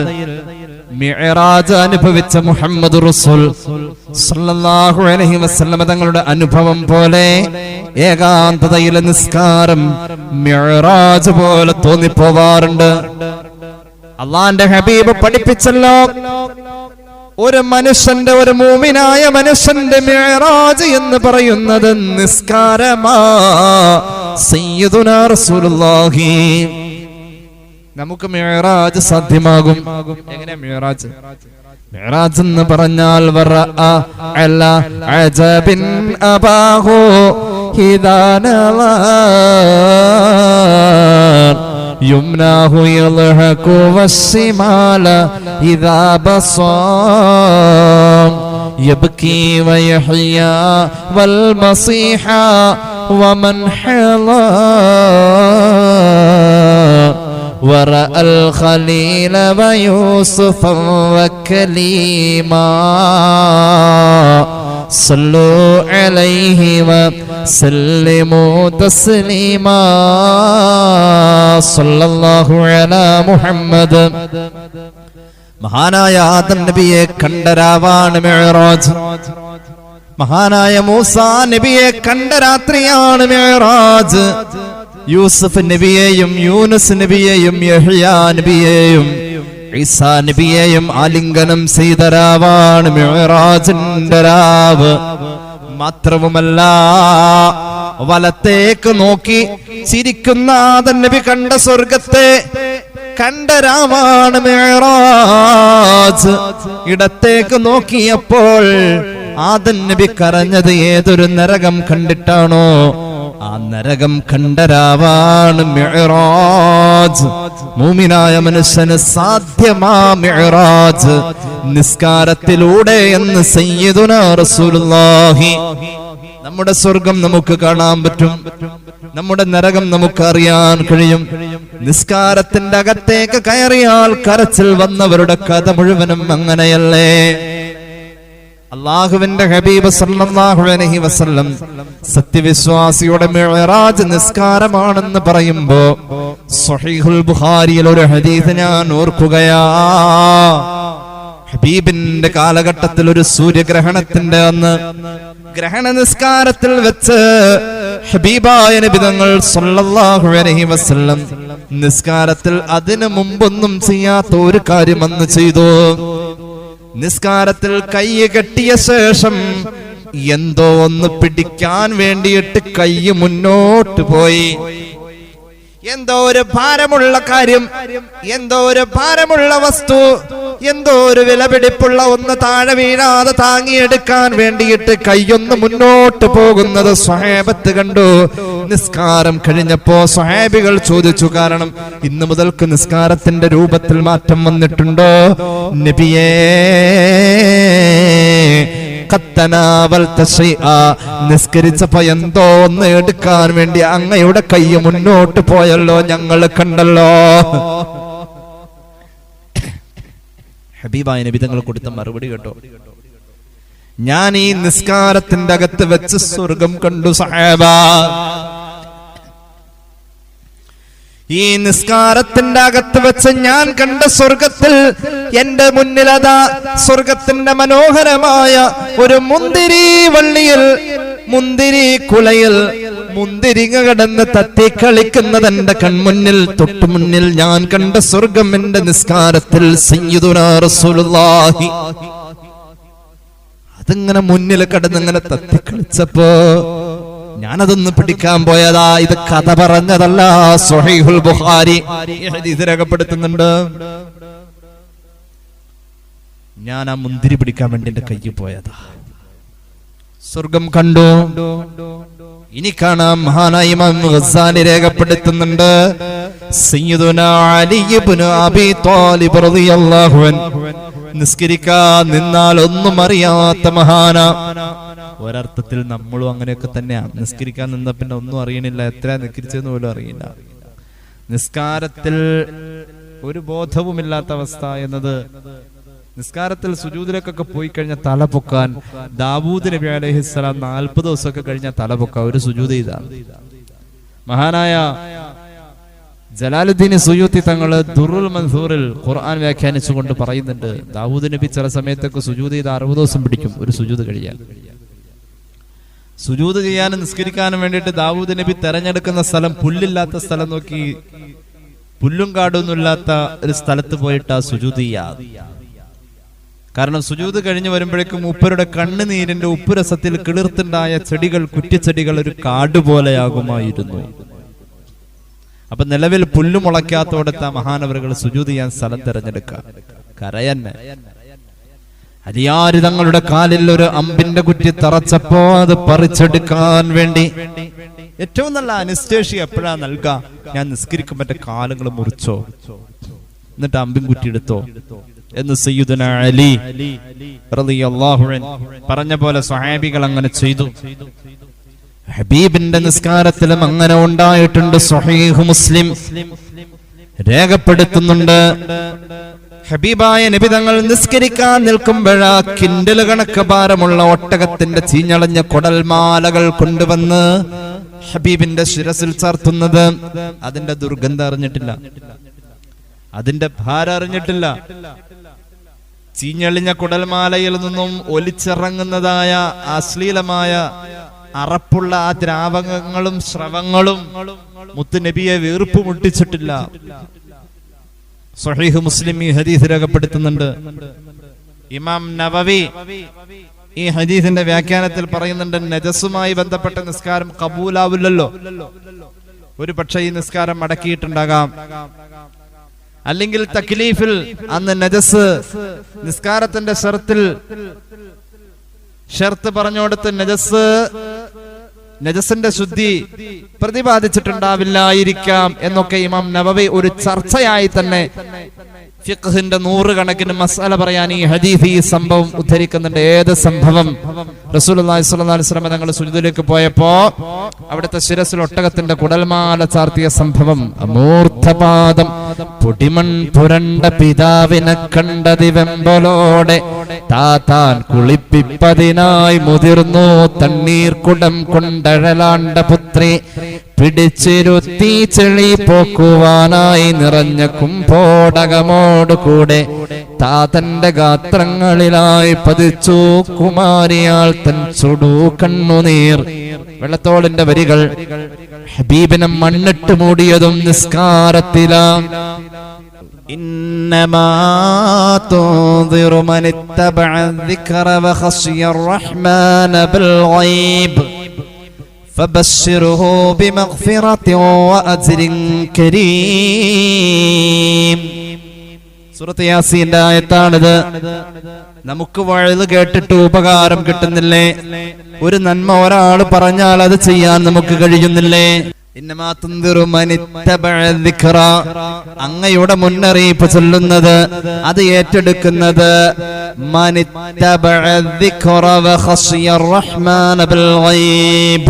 മിഅ്റാജ് അനുഭവിച്ച മുഹമ്മദ് റസൂൽ സല്ലല്ലാഹു അലൈഹി വസല്ലം തങ്ങളുടെ അനുഭവം പോലെ ഏകാന്തതയിലെ നിസ്കാരം മിഅ്റാജ് പോലെ തോന്നിപ്പോവാറുണ്ട്. അള്ളാന്റെ ഹബീബ് പഠിപ്പിച്ചല്ലോ, ഒരു മനുഷ്യന്റെ, ഒരു മുഅ്മിനായ മനുഷ്യന്റെ മിഅ്റാജ് എന്ന് പറയുന്നത് നിസ്കാരമാ. സയ്യിദുനാ റസൂലുള്ളാഹി. നമുക്ക് മിഅ്റാജ് സാധ്യമാകും. എങ്ങനെ മിഅ്റാജ്? മിഅ്റാജ് എന്ന് പറഞ്ഞാൽ വറഅ അലാ അജബിൻ അബാഹു ഹിദാനവ യുംനാഹു യൽഹഖു വസ്സിമാല ഇദാ ബസാം യബ്കി വയഹ്യാ വൽ മസീഹ വമൻ ഹലാ ورأى الخليل ويوسفا وكليما صلوا عليه وسلموا تسليما صلى الله على محمد. മഹാനായ ആദം നബിയെ കണ്ട രാവാണ് മിഅ്റാജ്. മഹാനായ മൂസാ നബിയെ കണ്ട രാത്രിയാണ് മിഅ്റാജ്. യൂസുഫ് നബിയെയും യൂനുസ് നബിയെയും യഹ്യാ നബിയെയും ഈസാ നബിയെയും ആലിംഗനം ചെയ്ത രാവാണ് മിഅ്റാജിന്റെ രാവ്. മാത്രവുമല്ല, വലത്തേക്ക് നോക്കി ചിരിക്കുന്ന ആദം നബി കണ്ട സ്വർഗത്തെ കണ്ട രാവാണ് മിഅ്റാജ്. ഇടത്തേക്ക് നോക്കിയപ്പോൾ ആദം നബി കരഞ്ഞത് ഏതൊരു നരകം കണ്ടിട്ടാണോ, ആ നരകം കണ്ട രാവാണ് മിഅ്റാജ്. മുഅ്മിനായ മനുഷ്യന് സാധ്യമാ മിഅ്റാജ് നിസ്കാരത്തിലൂടെ എന്ന് സയ്യിദുനാ റസൂലുള്ളാഹി. നമ്മുടെ സ്വർഗം നമുക്ക് കാണാൻ പറ്റും, നമ്മുടെ നരകം നമുക്ക് അറിയാൻ കഴിയും. നിസ്കാരത്തിന്റെ അകത്തേക്ക് കയറിയാൽ കരച്ചിൽ വന്നവരുടെ കഥ മുഴുവനും അങ്ങനെയല്ലേ. അല്ലാഹുവിന്റെ ഹബീബ് സല്ലല്ലാഹു അലൈഹി വസല്ലം സത്യവിശ്വാസിയുടെ മിഅ്റാജ് നിസ്കാരമാണെന്ന് പറയുമ്പോ സ്വഹീഹുൽ ബുഖാരിയിൽ ഒരു ഹദീസ് ഞാൻ ഓർക്കുകയാ. ഹബീബിന്റെ കാലഘട്ടത്തിൽ ഒരു സൂര്യഗ്രഹണത്തിന്റെ അന്ന് ഗ്രഹണ നിസ്കാരത്തിൽ വെച്ച് ഹബീബായ നബി തങ്ങൾ സല്ലല്ലാഹു അലൈഹി വസല്ലം നിസ്കാരത്തിൽ അതിനു മുമ്പൊന്നും ചെയ്യാത്ത ഒരു കാര്യം അന്ന് ചെയ്തു. നിസ്കാരത്തിൽ കൈ കെട്ടിയ ശേഷം എന്തോ ഒന്ന് പിടിക്കാൻ വേണ്ടിയിട്ട് കൈ മുന്നോട്ട് പോയി. എന്തോ ഒരു ഭാരമുള്ള കാര്യം, എന്തോ ഒരു ഭാരമുള്ള വസ്തു, എന്തോ ഒരു വിലപിടിപ്പുള്ള ഒന്ന് താഴെ വീഴാതെ താങ്ങിയെടുക്കാൻ വേണ്ടിയിട്ട് കൈയൊന്ന് മുന്നോട്ട് പോകുന്നത് സ്വഹാബത്ത് കണ്ടു. നിസ്കാരം കഴിഞ്ഞപ്പോ സ്വഹാബികൾ ചോദിച്ചു, കാരണം ഇന്ന് മുതൽക്ക് നിസ്കാരത്തിന്റെ രൂപത്തിൽ മാറ്റം വന്നിട്ടുണ്ടോ നബിയേ? നിസ്കരിച്ചപ്പോ എന്തോ ഒന്ന് എടുക്കാൻ വേണ്ടി അങ്ങയുടെ കൈ മുന്നോട്ട് പോയല്ലോ, ഞങ്ങൾ കണ്ടല്ലോ. ഹബീബായ നബി തങ്ങൾ കൊടുത്ത മറുപടി കേട്ടോ, ഞാൻ ഈ നിസ്കാരത്തിന്റെ അകത്ത് വെച്ച് സ്വർഗം കണ്ടു സഹാബ. ഈ നിസ്കാരത്തിന്റെ അകത്ത് വെച്ച് ഞാൻ കണ്ട സ്വർഗത്തിൽ എന്റെ മുന്നിലതാ സ്വർഗത്തിന്റെ മനോഹരമായ ഒരു മുന്തിരി വള്ളിയിൽ, മുന്തിരി കുലയിൽ മുന്തിരിങ്ങ കടന്ന് തത്തിക്കളിക്കുന്നത് എന്റെ കൺമുന്നിൽ, തൊട്ടുമുന്നിൽ ഞാൻ കണ്ട സ്വർഗം എന്റെ നിസ്കാരത്തിൽ സയ്യിദുനാ റസൂലുള്ളാഹി അതിങ്ങനെ മുന്നിൽ കടന്നിങ്ങനെ തത്തിക്കളിച്ചപ്പോ ഞാനതൊന്ന് പിടിക്കാൻ പോയതാ. ഇത് കഥ പറഞ്ഞതല്ല, സ്വഹീഹുൽ ബുഖാരി ഹദീസ് രേഖപ്പെടുത്തുന്നുണ്ട്. ഞാൻ ആ മുന്തിരി പിടിക്കാൻ വേണ്ടി എന്റെ കയ്യിൽ പോയതാ, സ്വർഗം കണ്ടു. ഇനി കാണാം, മഹാനായ ഇമാം ഗസാലി രേഖപ്പെടുത്തുന്നുണ്ട്, സയ്യിദുനാ അലി ഇബ്നു അബീ ത്വാലിബ് റളിയല്ലാഹു അൻഹു നിസ്കരിക്കാൻ നിന്നാൽ ഒന്നും അറിയാത്ത മഹാന. ഒരർത്ഥത്തിൽ നമ്മളും അങ്ങനെയൊക്കെ തന്നെയാണ്. നിസ്കരിക്കാൻ നിന്ന പിന്നെ ഒന്നും അറിയണില്ല, എത്ര നിസ്കരിച്ചെന്ന് പോലും അറിയില്ല. നിസ്കാരത്തിൽ ഒരു ബോധവുമില്ലാത്ത അവസ്ഥ എന്നത്, നിസ്കാരത്തിൽ സുജൂദിലേക്കൊക്കെ പോയി കഴിഞ്ഞ തല പൊക്കാൻ ദാവൂദ് നബി അലൈഹിസ്സലാം 40 ദിവസമൊക്കെ കഴിഞ്ഞ തല പൊക്ക ഒരു സുജൂദ് ഇതാണ്. മഹാനായ ജലാലുദ്ദീൻ സുയൂത്തി തങ്ങള് ദുറുൽ മൻസൂറിൽ ഖുർആൻ വ്യാഖ്യാനിച്ചുകൊണ്ട് പറയുന്നുണ്ട്, ദാവൂദ് നബി ചില സമയത്തൊക്കെ സുജൂദ് ചെയ്ത് 60 ദിവസം പിടിക്കും ഒരു സുജൂദ് കഴിയാൻ. സുജൂദ് ചെയ്യാനും നിസ്കരിക്കാനും വേണ്ടിയിട്ട് ദാവൂദ് നബി തെരഞ്ഞെടുക്കുന്ന സ്ഥലം പുല്ലില്ലാത്ത സ്ഥലം നോക്കി, പുല്ലും കാടൊന്നുമില്ലാത്ത ഒരു സ്ഥലത്ത് പോയിട്ട് ആ സുജൂദ് ചെയ്യാം. കാരണം സുജൂദ് കഴിഞ്ഞ് വരുമ്പോഴേക്കും ഉപ്പരുടെ കണ്ണുനീരിന്റെ ഉപ്പുരസത്തിൽ കിളിർത്തുണ്ടായ ചെടികൾ, കുറ്റിച്ചെടികൾ ഒരു കാട് പോലെയാകുമായിരുന്നു. അപ്പൊ നിലവിൽ പുല്ലു മുളയ്ക്കാത്തോടത്ത മഹാനവറുകൾ സുജൂദ് ചെയ്യാൻ സ്ഥലം തെരഞ്ഞെടുക്കുക, കരയന്നെ. അലിയാര് തങ്ങളുടെ കാലിൽ ഒരു അമ്പിന്റെ കുറ്റി തറച്ചപ്പോ അത് പറിച്ചെടുക്കാൻ വേണ്ടി ഏറ്റവും നല്ല അനസ്തേഷ്യ എപ്പോഴാ നൽകുക? ഞാൻ നിസ്കരിക്കും മറ്റേ കാലുകൾ മുറിച്ചോ എന്നിട്ട് അമ്പിൻ കുറ്റി എടുത്തോ എന്ന് സയ്യിദുനാ അലി റളിയല്ലാഹു അൻഹു പറഞ്ഞ പോലെ സ്വഹാബികൾ അങ്ങനെ ചെയ്തു. ഹബീബിന്റെ നിസ്കാരത്തിലും അങ്ങനെ ഉണ്ടായിട്ടുണ്ട്. സ്വഹീഹ് മുസ്ലിം രേഖപ്പെടുത്തുന്നുണ്ട്, ഹബീബായ നബി തങ്ങൾ നിസ്കരിക്കാൻ നിൽക്കുമ്പോഴാ കിൻഡൽ കണക്ക് ഭാരമുള്ള ഒട്ടകത്തിന്റെ ചീഞ്ഞളഞ്ഞ കൊടൽമാലകൾ കൊണ്ടുവന്ന് ഹബീബിന്റെ ശിരസിൽ ചാർത്തുന്നത്. അതിന്റെ ദുർഗന്ധം അറിഞ്ഞിട്ടില്ല, അതിന്റെ ഭാരം അറിഞ്ഞിട്ടില്ല. ചീഞ്ഞളിഞ്ഞ കുടൽമാലയിൽ നിന്നും ഒലിച്ചിറങ്ങുന്നതായ അശ്ലീലമായ അറപ്പുള്ള ആ ദ്രാവകങ്ങളും സ്രവങ്ങളും മുത്ത് നബിയെ വീർപ്പ് മുട്ടിച്ചിട്ടില്ല. സ്വഹീഹ് മുസ്ലിം ഈ ഹദീസ് രേഖപ്പെടുത്തുന്നുണ്ട്. ഇമാം നവവി ഈ ഹദീസിന്റെ വ്യാഖ്യാനത്തിൽ പറയുന്നുണ്ട്, നജസുമായി ബന്ധപ്പെട്ട നിസ്കാരം കബൂലാവില്ലല്ലോ. ഒരു പക്ഷേ ഈ നിസ്കാരം മടക്കിയിട്ടുണ്ടാകാം, അല്ലെങ്കിൽ തക്ലീഫിൽ അന്ന് നജസ് നിസ്കാരത്തിന്റെ ഷർത്ത് പറഞ്ഞുകൊടുത്ത് നജസിന്റെ ശുദ്ധി പ്രതിപാദിച്ചിട്ടുണ്ടാവില്ലായിരിക്കാം എന്നൊക്കെ ഇമാം നവവി ഒരു ചർച്ചയായി തന്നെ ഫിഖ്ഹിന്റെ 100 കണക്കിന് മസ്അല പറയാൻ ഈ ഹദീസ്, ഈ സംഭവം ഉദ്ധരിക്കുന്നുണ്ട്. ഏത് സംഭവം? റസൂലുള്ളാഹി സ്വല്ലല്ലാഹു അലൈഹി വസല്ലം തങ്ങൾ സുജൂദിലേക്ക് പോയപ്പോ അവിടുത്തെ ശിരസിൽ ഒട്ടകത്തിന്റെ കുടൽമാല ചാർത്തിയ സംഭവം. അമൂർത്തപാദം പൊടിമൺ പുരണ്ട പിതാവിനെ കണ്ടതിവെമ്പലോടെ താത്താൻ കുളിപ്പിപ്പതിനായി മുതിർന്നു തണ്ണീർ കുടം കൊണ്ടഴലാണ്ട പുത്രി പിടിച്ചിരുത്തി ചെളി പോക്കുവാനായി നിറഞ്ഞ കുംഭോടകമോടുകൂടെ താതന്റെ ഗാത്രങ്ങളിലായി പതിച്ചു കുമാരിയാൾ തൻ ചുടു കണ്ണുനീർ. വെള്ളത്തോളിന്റെ വരികൾ ഹബീബിനെ മണ്ണിട്ട് മൂടിയതും നിസ്കാരത്തിലാ. ഇന്നമാ തുൻദിറു മൻ ഇത്തബഅ الذിക്ര വഖശിയ الرحمن بالغيب ഫബശ്ശിർഹു ബിമഗ്ഫിറത്തിൻ വഅജ്രിൻ കരീം. സൂറത്ത് യാസീന്റെ ആയത്താണിത്. നമുക്ക് വഴുത് കേട്ടിട്ട് ഉപകാരം കിട്ടുന്നില്ലേ? ഒരു നന്മ ഒരാൾ പറഞ്ഞാൽ അത് ചെയ്യാൻ നമുക്ക് കഴിയുന്നില്ലേ? ഇന്നമാ തുൻദിറു മൻ ഇത്തബഅ الذിക്ര, അങ്ങയുടെ മുന്നറിയിപ്പ് ചൊല്ലുന്നത്, അത് ഏറ്റെടുക്കുന്നത് മൻ ഇത്തബഅ الذിക്ര വഖശിയ الرحمن بالغيب,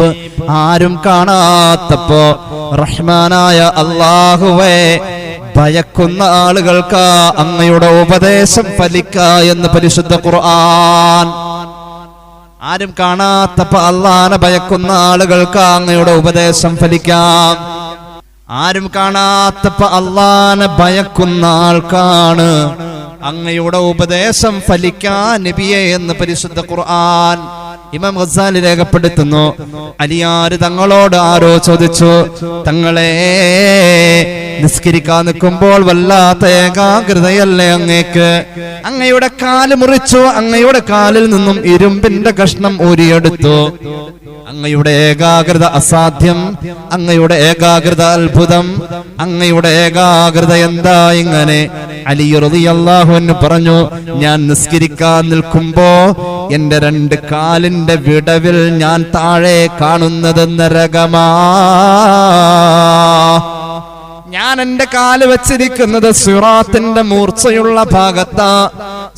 ആരും കാണാത്തപ്പോ റഹ്മാനായ അല്ലാഹുവേ ഭയക്കുന്ന ആളുകൾക്ക് അങ്ങയുടെ ഉപദേശം ഫലിക്ക എന്ന് പരിശുദ്ധ ഖുർആൻ. ആരും കാണാത്തപ്പോ അല്ലാഹനെ ഭയക്കുന്ന ആളുകൾക്ക് അങ്ങയുടെ ഉപദേശം ഫലിക്കാം. ആരും കാണാത്തപ്പോ അല്ലാഹനെ ഭയക്കുന്ന ആൾക്കാണ് അങ്ങയുടെ ഉപദേശം ഫലിക്കാൻ നബിയെ എന്ന് പരിശുദ്ധ ഖുർആൻ. ഇമാം ഗസാലി രേഖപ്പെടുത്തുന്നു, അലിയാര് തങ്ങളോട് ആരോ ചോദിച്ചു, തങ്ങളെ നിസ്കരിക്കാൻ നിൽക്കുമ്പോൾ വല്ലാത്ത ഏകാഗ്രതയല്ലേ അങ്ങേക്ക്? അങ്ങയുടെ കാല് മുറിച്ചു, അങ്ങയുടെ കാലിൽ നിന്നും ഇരുമ്പിന്റെ കഷ്ണം ഊരിയെടുത്തു. അങ്ങയുടെ ഏകാഗ്രത അസാധ്യം, അങ്ങയുടെ ഏകാഗ്രത അത്ഭുതം, അങ്ങയുടെ ഏകാഗ്രത എന്താ ഇങ്ങനെ? അലി റളിയല്ലാഹു അൻഹു പറഞ്ഞു, ഞാൻ നിസ്കരിക്കാൻ നിൽക്കുമ്പോ എന്റെ രണ്ട് കാലിന്റെ വിടവിൽ ഞാൻ താഴെ കാണുന്നത് നരകമാ. ഞാൻ എന്റെ കാല് വെച്ചിരിക്കുന്നത് സിറാത്തിന്റെ മൂർച്ചയുള്ള ഭാഗത്താ.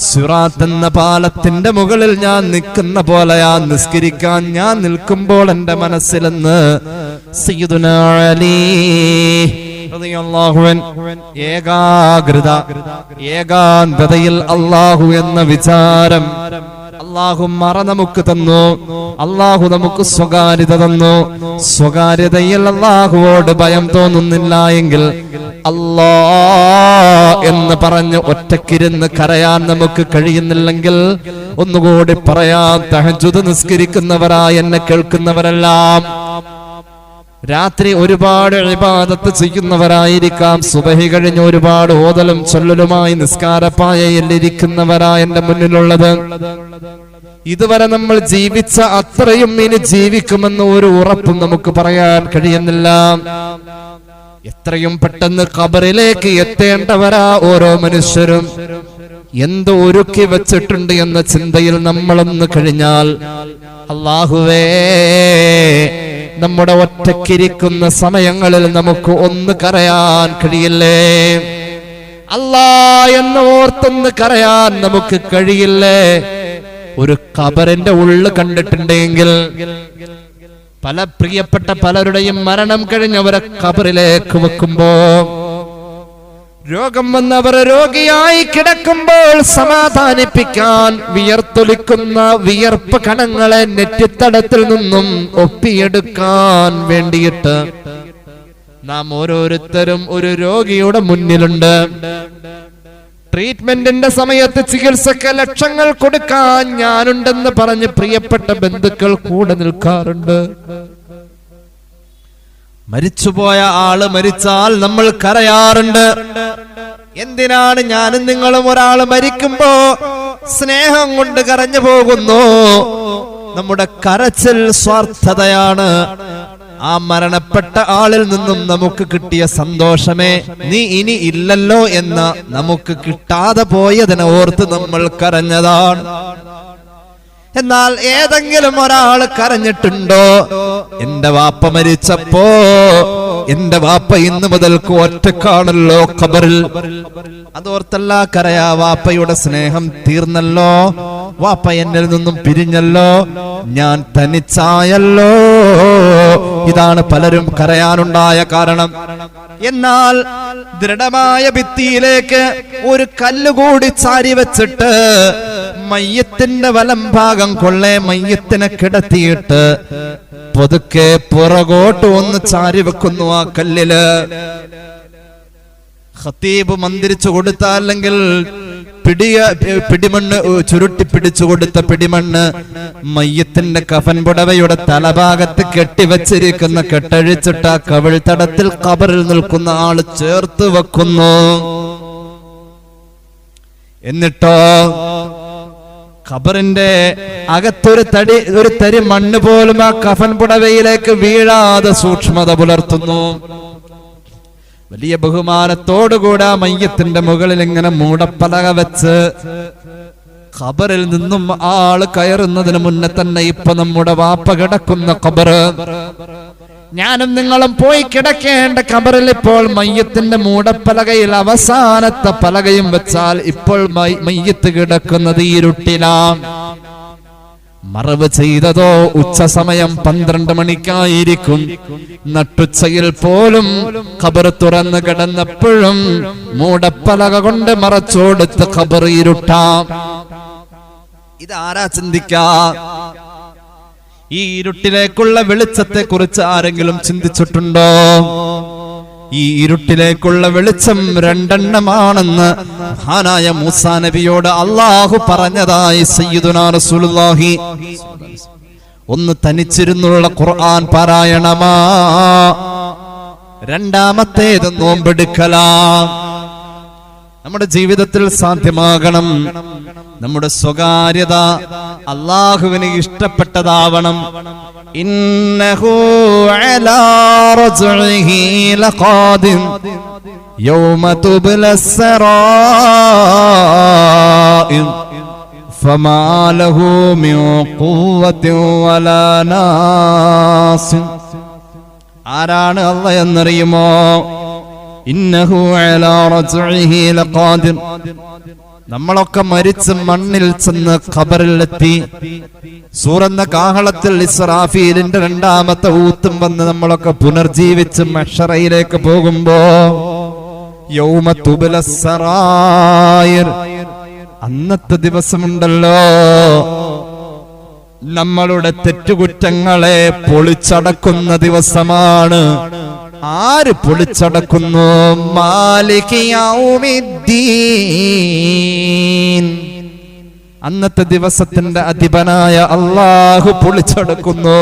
സിറാത്ത് എന്ന പാലത്തിന്റെ മുകളിൽ ഞാൻ നിൽക്കുന്ന പോലെയാ നിസ്കരിക്കാൻ ഞാൻ നിൽക്കുമ്പോൾ എന്റെ മനസ്സിലെന്ന് സയ്യിദുനാ അലി റളിയല്ലാഹു അൻഹു. ഏകാഗ്രത, ഏകാന്തതയിൽ അല്ലാഹു എന്ന വിചാരം അല്ലാഹു മറ നമുക്ക് തന്നു. അല്ലാഹു നമുക്ക് സ്വകാര്യത തന്നു. സ്വകാര്യതയിൽ അല്ലാഹുവോട് ഭയം തോന്നുന്നില്ല എങ്കിൽ അല്ലാ എന്ന് പറഞ്ഞ് ഒറ്റക്കിരുന്ന് കരയാൻ നമുക്ക് കഴിയുന്നില്ലെങ്കിൽ ഒന്നുകൂടി പറയാം, തഹജ്ജുദ് നിസ്കരിക്കുന്നവരായ എന്നെ കേൾക്കുന്നവരെല്ലാം രാത്രി ഒരുപാട് ഇബാദത്ത് ചെയ്യുന്നവരായിരിക്കാം. സുബഹി കഴിഞ്ഞ് ഒരുപാട് ഓതലും ചൊല്ലലുമായി നിസ്കാരപ്പായയിലിരിക്കുന്നവരായ എന്റെ മുന്നിലുള്ളത്. ഇതുവരെ നമ്മൾ ജീവിച്ച അത്രയും ഇനി ജീവിക്കുമെന്ന് ഒരു ഉറപ്പും നമുക്ക് പറയാൻ കഴിയുന്നില്ല. എത്രയും പെട്ടെന്ന് ഖബറിലേക്ക് എത്തേണ്ടവരാ ഓരോ മനുഷ്യരും. എന്ത് ഒരുക്കി വെച്ചിട്ടുണ്ട് എന്ന ചിന്തയിൽ നമ്മളൊന്ന് കഴിഞ്ഞാൽ, അല്ലാഹുവേ നമ്മുടെ ഒറ്റക്കിരിക്കുന്ന സമയങ്ങളിൽ നമുക്ക് ഒന്ന് കരയാൻ കഴിയില്ലേ? അല്ലാ എന്ന് ഓർത്തൊന്ന് കരയാൻ നമുക്ക് കഴിയില്ലേ? ഒരു ഖബറിന്റെ ഉള്ളു കണ്ടിട്ടുണ്ടെങ്കിൽ പല പ്രിയപ്പെട്ട പലരുടെയും മരണം കഴിഞ്ഞവരെ ഖബറിലേക്ക് വെക്കുമ്പോ, രോഗം വന്നവർ രോഗിയായി കിടക്കുമ്പോൾ സമാധാനിപ്പിക്കാൻ വിയർത്തൊലിക്കുന്ന വിയർപ്പ് കണങ്ങളെ നെറ്റിത്തടത്തിൽ നിന്നും ഒപ്പിയെടുക്കാൻ വേണ്ടിയിട്ട് നാം ഓരോരുത്തരും ഒരു രോഗിയുടെ മുന്നിലുണ്ട്. ട്രീറ്റ്മെന്റിന്റെ സമയത്ത് ചികിത്സക്ക് ലക്ഷങ്ങൾ കൊടുക്കാൻ ഞാനുണ്ടെന്ന് പറഞ്ഞ് പ്രിയപ്പെട്ട ബന്ധുക്കൾ കൂടെ നിൽക്കാറുണ്ട്. മരിച്ചുപോയ ആള് മരിച്ചാൽ നമ്മൾ കരയാറുണ്ട്. എന്തിനാണ് ഞാനും നിങ്ങളും ഒരാൾ മരിക്കുമ്പോ സ്നേഹം കൊണ്ട് കരഞ്ഞു പോകുന്നു? നമ്മുടെ കരച്ചിൽ സ്വാർത്ഥതയാണ്. ആ മരണപ്പെട്ട ആളിൽ നിന്നും നമുക്ക് കിട്ടിയ സന്തോഷമേ നീ ഇനി ഇല്ലല്ലോ എന്ന നമുക്ക് കിട്ടാതെ പോയതിനെ ഓർത്ത് നമ്മൾ കരഞ്ഞതാണ്. എന്നാൽ ഏതെങ്കിലും ഒരാൾ കരഞ്ഞിട്ടുണ്ടോ? എന്റെ വാപ്പ മരിച്ചപ്പോ എന്റെ വാപ്പ ഇന്ന് മുതൽക്ക് ഒറ്റക്കാണല്ലോ ഖബറിൽ, അതോർത്തല്ല കരയാ. വാപ്പയുടെ സ്നേഹം തീർന്നല്ലോ, വാപ്പ എന്നിൽ നിന്നും പിരിഞ്ഞല്ലോ, ഞാൻ തനിച്ചായല്ലോ. ഇതാണ് പലരും കരയാനുണ്ടായ കാരണം. എന്നാൽ ദൃഢമായ ഭിത്തിയിലേക്ക് ഒരു കല്ലുകൂടി ചാരി വെച്ചിട്ട് മയ്യത്തിന്റെ വലം ഭാഗം കൊള്ളെ മയ്യത്തിനെ കിടത്തിയിട്ട് പതുക്കെ പുറകോട്ട് ഒന്ന് ചാരി വെക്കുന്നു ആ കല്ലില്. ഖതീബ് മന്ത്രിച്ചു കൊടുത്ത, അല്ലെങ്കിൽ പിടിമണ്ണ് ചുരുട്ടി പിടിച്ചു കൊടുത്ത പിടിമണ്ണ് മയ്യത്തിന്റെ കഫൻ പുടവയുടെ തലഭാഗത്ത് കെട്ടിവെച്ചിരിക്കുന്ന കെട്ടഴിച്ചിട്ട കവിൾത്തടത്തിൽ ഖബറിൽ നിൽക്കുന്ന ആള് ചേർത്ത് വെക്കുന്നു. എന്നിട്ടോ ഖബറിന്റെ അകത്തൊരു തരി മണ്ണ് പോലും ആ കഫൻ പുടവയിലേക്ക് വീഴാതെ സൂക്ഷ്മത പുലർത്തുന്നു. വലിയ ബഹുമാനത്തോടുകൂടെ ആ മയ്യത്തിന്റെ മുകളിൽ ഇങ്ങനെ മൂടപ്പലക വെച്ച് ഖബറിൽ നിന്നും ആള് കയറുന്നതിന് മുന്നേ തന്നെ ഇപ്പൊ നമ്മുടെ വാപ്പ കിടക്കുന്ന ഖബറ്, ഞാനും നിങ്ങളും പോയി കിടക്കേണ്ട ഖബറിൽ ഇപ്പോൾ മയ്യത്തിന്റെ മൂടപ്പലകയിൽ അവസാനത്തെ പലകയും വെച്ചാൽ ഇപ്പോൾ മയ്യത്ത് കിടക്കുന്നത് ഇരുട്ടിലാണ്. മറവ് ചെയ്തതോ ഉച്ച സമയം 12 മണിക്കായിരിക്കും. നട്ടുച്ചയിൽ പോലും ഖബർ തുറന്നു കിടന്നപ്പോഴും മൂടപ്പലക കൊണ്ട് മറച്ചോടുത്ത് ഖബർ ഇരുട്ടാം. ഇതാരാ ചിന്തിക്കാ? ഈ ഇരുട്ടിലേക്കുള്ള വെളിച്ചത്തെ കുറിച്ച് ആരെങ്കിലും ചിന്തിച്ചിട്ടുണ്ടോ? ഈ ഇരുട്ടിലേക്കുള്ള വെളിച്ചം 2 എണ്ണമാണെന്ന് മഹാനായ മൂസാ നബിയോട് അല്ലാഹു പറഞ്ഞതായി സയ്യിദുനാ റസൂലുള്ളാഹി. ഒന്ന് തനിച്ചിരുന്നുള്ള ഖുർആൻ പാരായണമാ, രണ്ടാമത്തേത് നോമ്പെടുക്കലാ. നമ്മുടെ ജീവിതത്തിൽ സാധ്യമാകണം. നമ്മുടെ സ്വകാര്യത അല്ലാഹുവിന് ഇഷ്ടപ്പെട്ടതാവണം. ഇന്നഹു അലാ റജ്ഇഹി ലഖാദിർ യൗമ തുബ്ലസ് സറായിർ ഫമാ ലഹു മിൻ ഖുവ്വത്തിൻ വലാ നാസിർ. ആരാണ് അല്ലാഹ് എന്നറിയുമോ? ഇന്നഹു അലാ റജ്ഇഹി ലഖാദിർ. നമ്മളൊക്കെ മരിച്ച് മണ്ണിൽ ചെന്ന് ഖബറിലെത്തി. സൂറന്ന കാഹളത്തിൽ ഇസ്രാഫീലിന്റെ 2ാമത്തെ ഊത്തും വന്ന് നമ്മളൊക്കെ പുനർജീവിച്ച് മഹ്ശറയിലേക്ക് പോകുമ്പോ യൗമ തുബ്ലസ് സറായിർ, അന്നത്തെ ദിവസമുണ്ടല്ലോ നമ്മളുടെ തെറ്റുകുറ്റങ്ങളെ പൊളിച്ചടക്കുന്ന ദിവസമാണ്. ആര് പൊളിച്ചടക്കുന്നു? മാലിക് യൗമിദ്ദീൻ, അന്നത്തെ ദിവസത്തിന്റെ അധിപനായ അല്ലാഹു പൊളിച്ചടക്കുന്നു.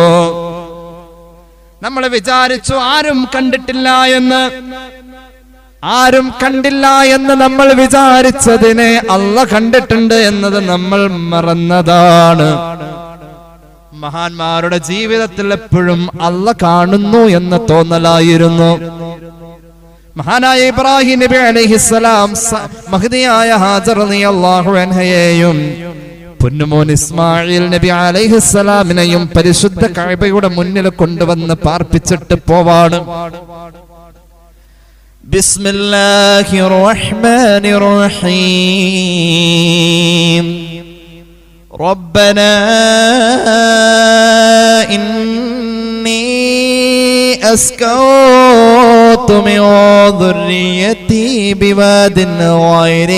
നമ്മൾ വിചാരിച്ചു ആരും കണ്ടിട്ടില്ല എന്ന് നമ്മൾ വിചാരിച്ചതിനെ അല്ലാഹ് കണ്ടിട്ടുണ്ട് എന്നത് നമ്മൾ മറന്നതാണ്. മഹാന്മാരുടെ ജീവിതത്തിൽ എപ്പോഴും അല്ലാഹ് കാണുന്നു എന്ന തോന്നലായിരുന്നു. മഹാനായ ഇബ്രാഹിം നബി അലൈഹിസ്സലാം മഹ്ദിയായ ഹാജർ റളിയല്ലാഹു അൻഹയെയും പൊന്നുമോൻ ഇസ്മായിൽ നബി അലൈഹിസ്സലാമിനെയും പരിശുദ്ധ കഅബയുടെ മുന്നിൽ കൊണ്ടുവന്ന് പാർപ്പിച്ചിട്ട് പോവാണ്. ബിസ്മില്ലാഹിർ റഹ്മാനിർ റഹീം. റബ്ബനാ ഇന്നി أسكنت من ذريتي بواد غير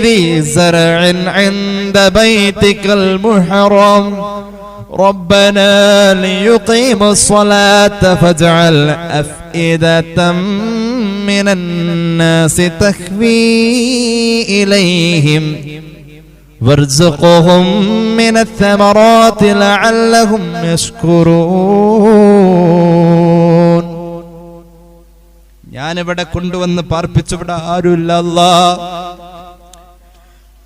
ذي زرع عند بيتك المحرم ربنا ليقيموا الصلاة فاجعل أفئدة من الناس تهوي إليهم وارزقهم من الثمرات لعلهم يشكرون. ഞാനിവിടെ കൊണ്ടുവന്ന് പാർപ്പിച്ചു. ഇവിടെ ആരുമില്ല അല്ലാഹ്,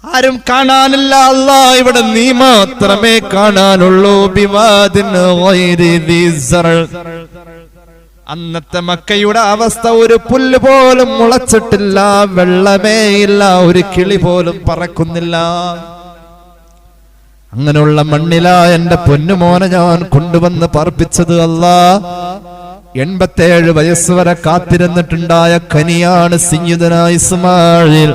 ആരും കാണാനില്ല അല്ലാഹ്, ഇവിടെ നീ മാത്രമേ കാണാനുള്ളൂ. ബിവാദിൻ ഗൈരി ദി സറ. അന്നത്തെ മക്കയുടെ അവസ്ഥ ഒരു പുല്ല് പോലും മുളച്ചിട്ടില്ല, വെള്ളമേ ഇല്ല, ഒരു കിളി പോലും പറക്കുന്നില്ല. അങ്ങനെയുള്ള മണ്ണിലാ എന്റെ പൊന്നുമോനെ ഞാൻ കൊണ്ടുവന്ന് പാർപ്പിച്ചത്. അല്ലാഹ് 87 വയസ്സ് വരെ കാത്തിരുന്നിട്ടുണ്ടായ കനിയാണ് സയ്യിദുനാ ഇസ്മായിൽ.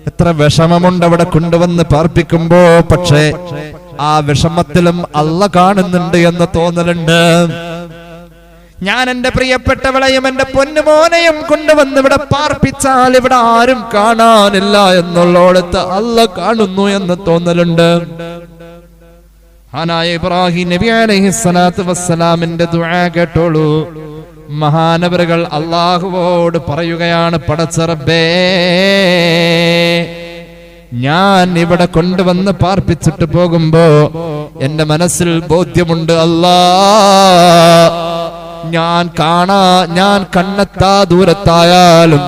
എത്ര വിഷമമുണ്ട് അവിടെ കൊണ്ടുവന്ന് പാർപ്പിക്കുമ്പോ. പക്ഷേ ആ വിഷമത്തിലും അല്ലാഹ് കാണുന്നുണ്ട് എന്ന തോന്നലുണ്ട്. ഞാൻ എന്റെ പ്രിയപ്പെട്ടവളെയും എന്റെ പൊന്നുമോനെയും കൊണ്ടുവന്ന് ഇവിടെ പാർപ്പിച്ചാൽ ഇവിടെ ആരും കാണാനില്ല എന്നുള്ളോടത്ത് അല്ലാഹ് കാണുന്നു എന്ന് തോന്നലുണ്ട്. മഹാനായ ഇബ്രാഹിം നബി അലൈഹിസ്സലാത്തു വസ്സലാമിന്റെ ദുആ കേട്ടോളൂ. മഹാനവറുകൾ അല്ലാഹുവോട് പറയുകയാണ്, പടച്ച റബ്ബേ, ഞാൻ ഇവിടെ കൊണ്ടുവന്ന് പാർപ്പിച്ചിട്ട് പോകുമ്പോ എന്റെ മനസ്സിൽ ബോധ്യമുണ്ട്, ഞാൻ കണ്ണെത്താ ദൂരത്തായാലും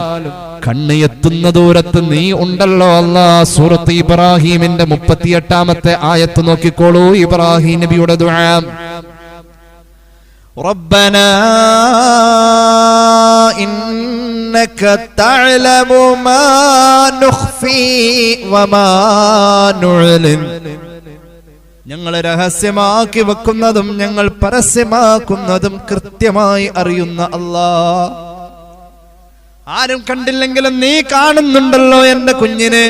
കണ്ണ് എത്തുന്ന ദൂരത്ത് നീ ഉണ്ടല്ലോ അല്ലാ. സൂറത്ത് ഇബ്രാഹിമിന്റെ 38-ാമത്തെ ആയത്ത് നോക്കിക്കോളൂ. ഇബ്രാഹിം നബിയുടെ ദുആ, റബ്ബനാ ഇന്നക തഅലമു മാ നുഖ്ഫി വമാ നുഅ്ലിൻ. ഞങ്ങൾ രഹസ്യമാക്കി വെക്കുന്നതും ഞങ്ങൾ പരസ്യമാക്കുന്നതും കൃത്യമായി അറിയുന്ന അല്ലാഹ്. ആരും കണ്ടില്ലെങ്കിലും നീ കാണുന്നുണ്ടല്ലോ എന്റെ കുഞ്ഞിനെ,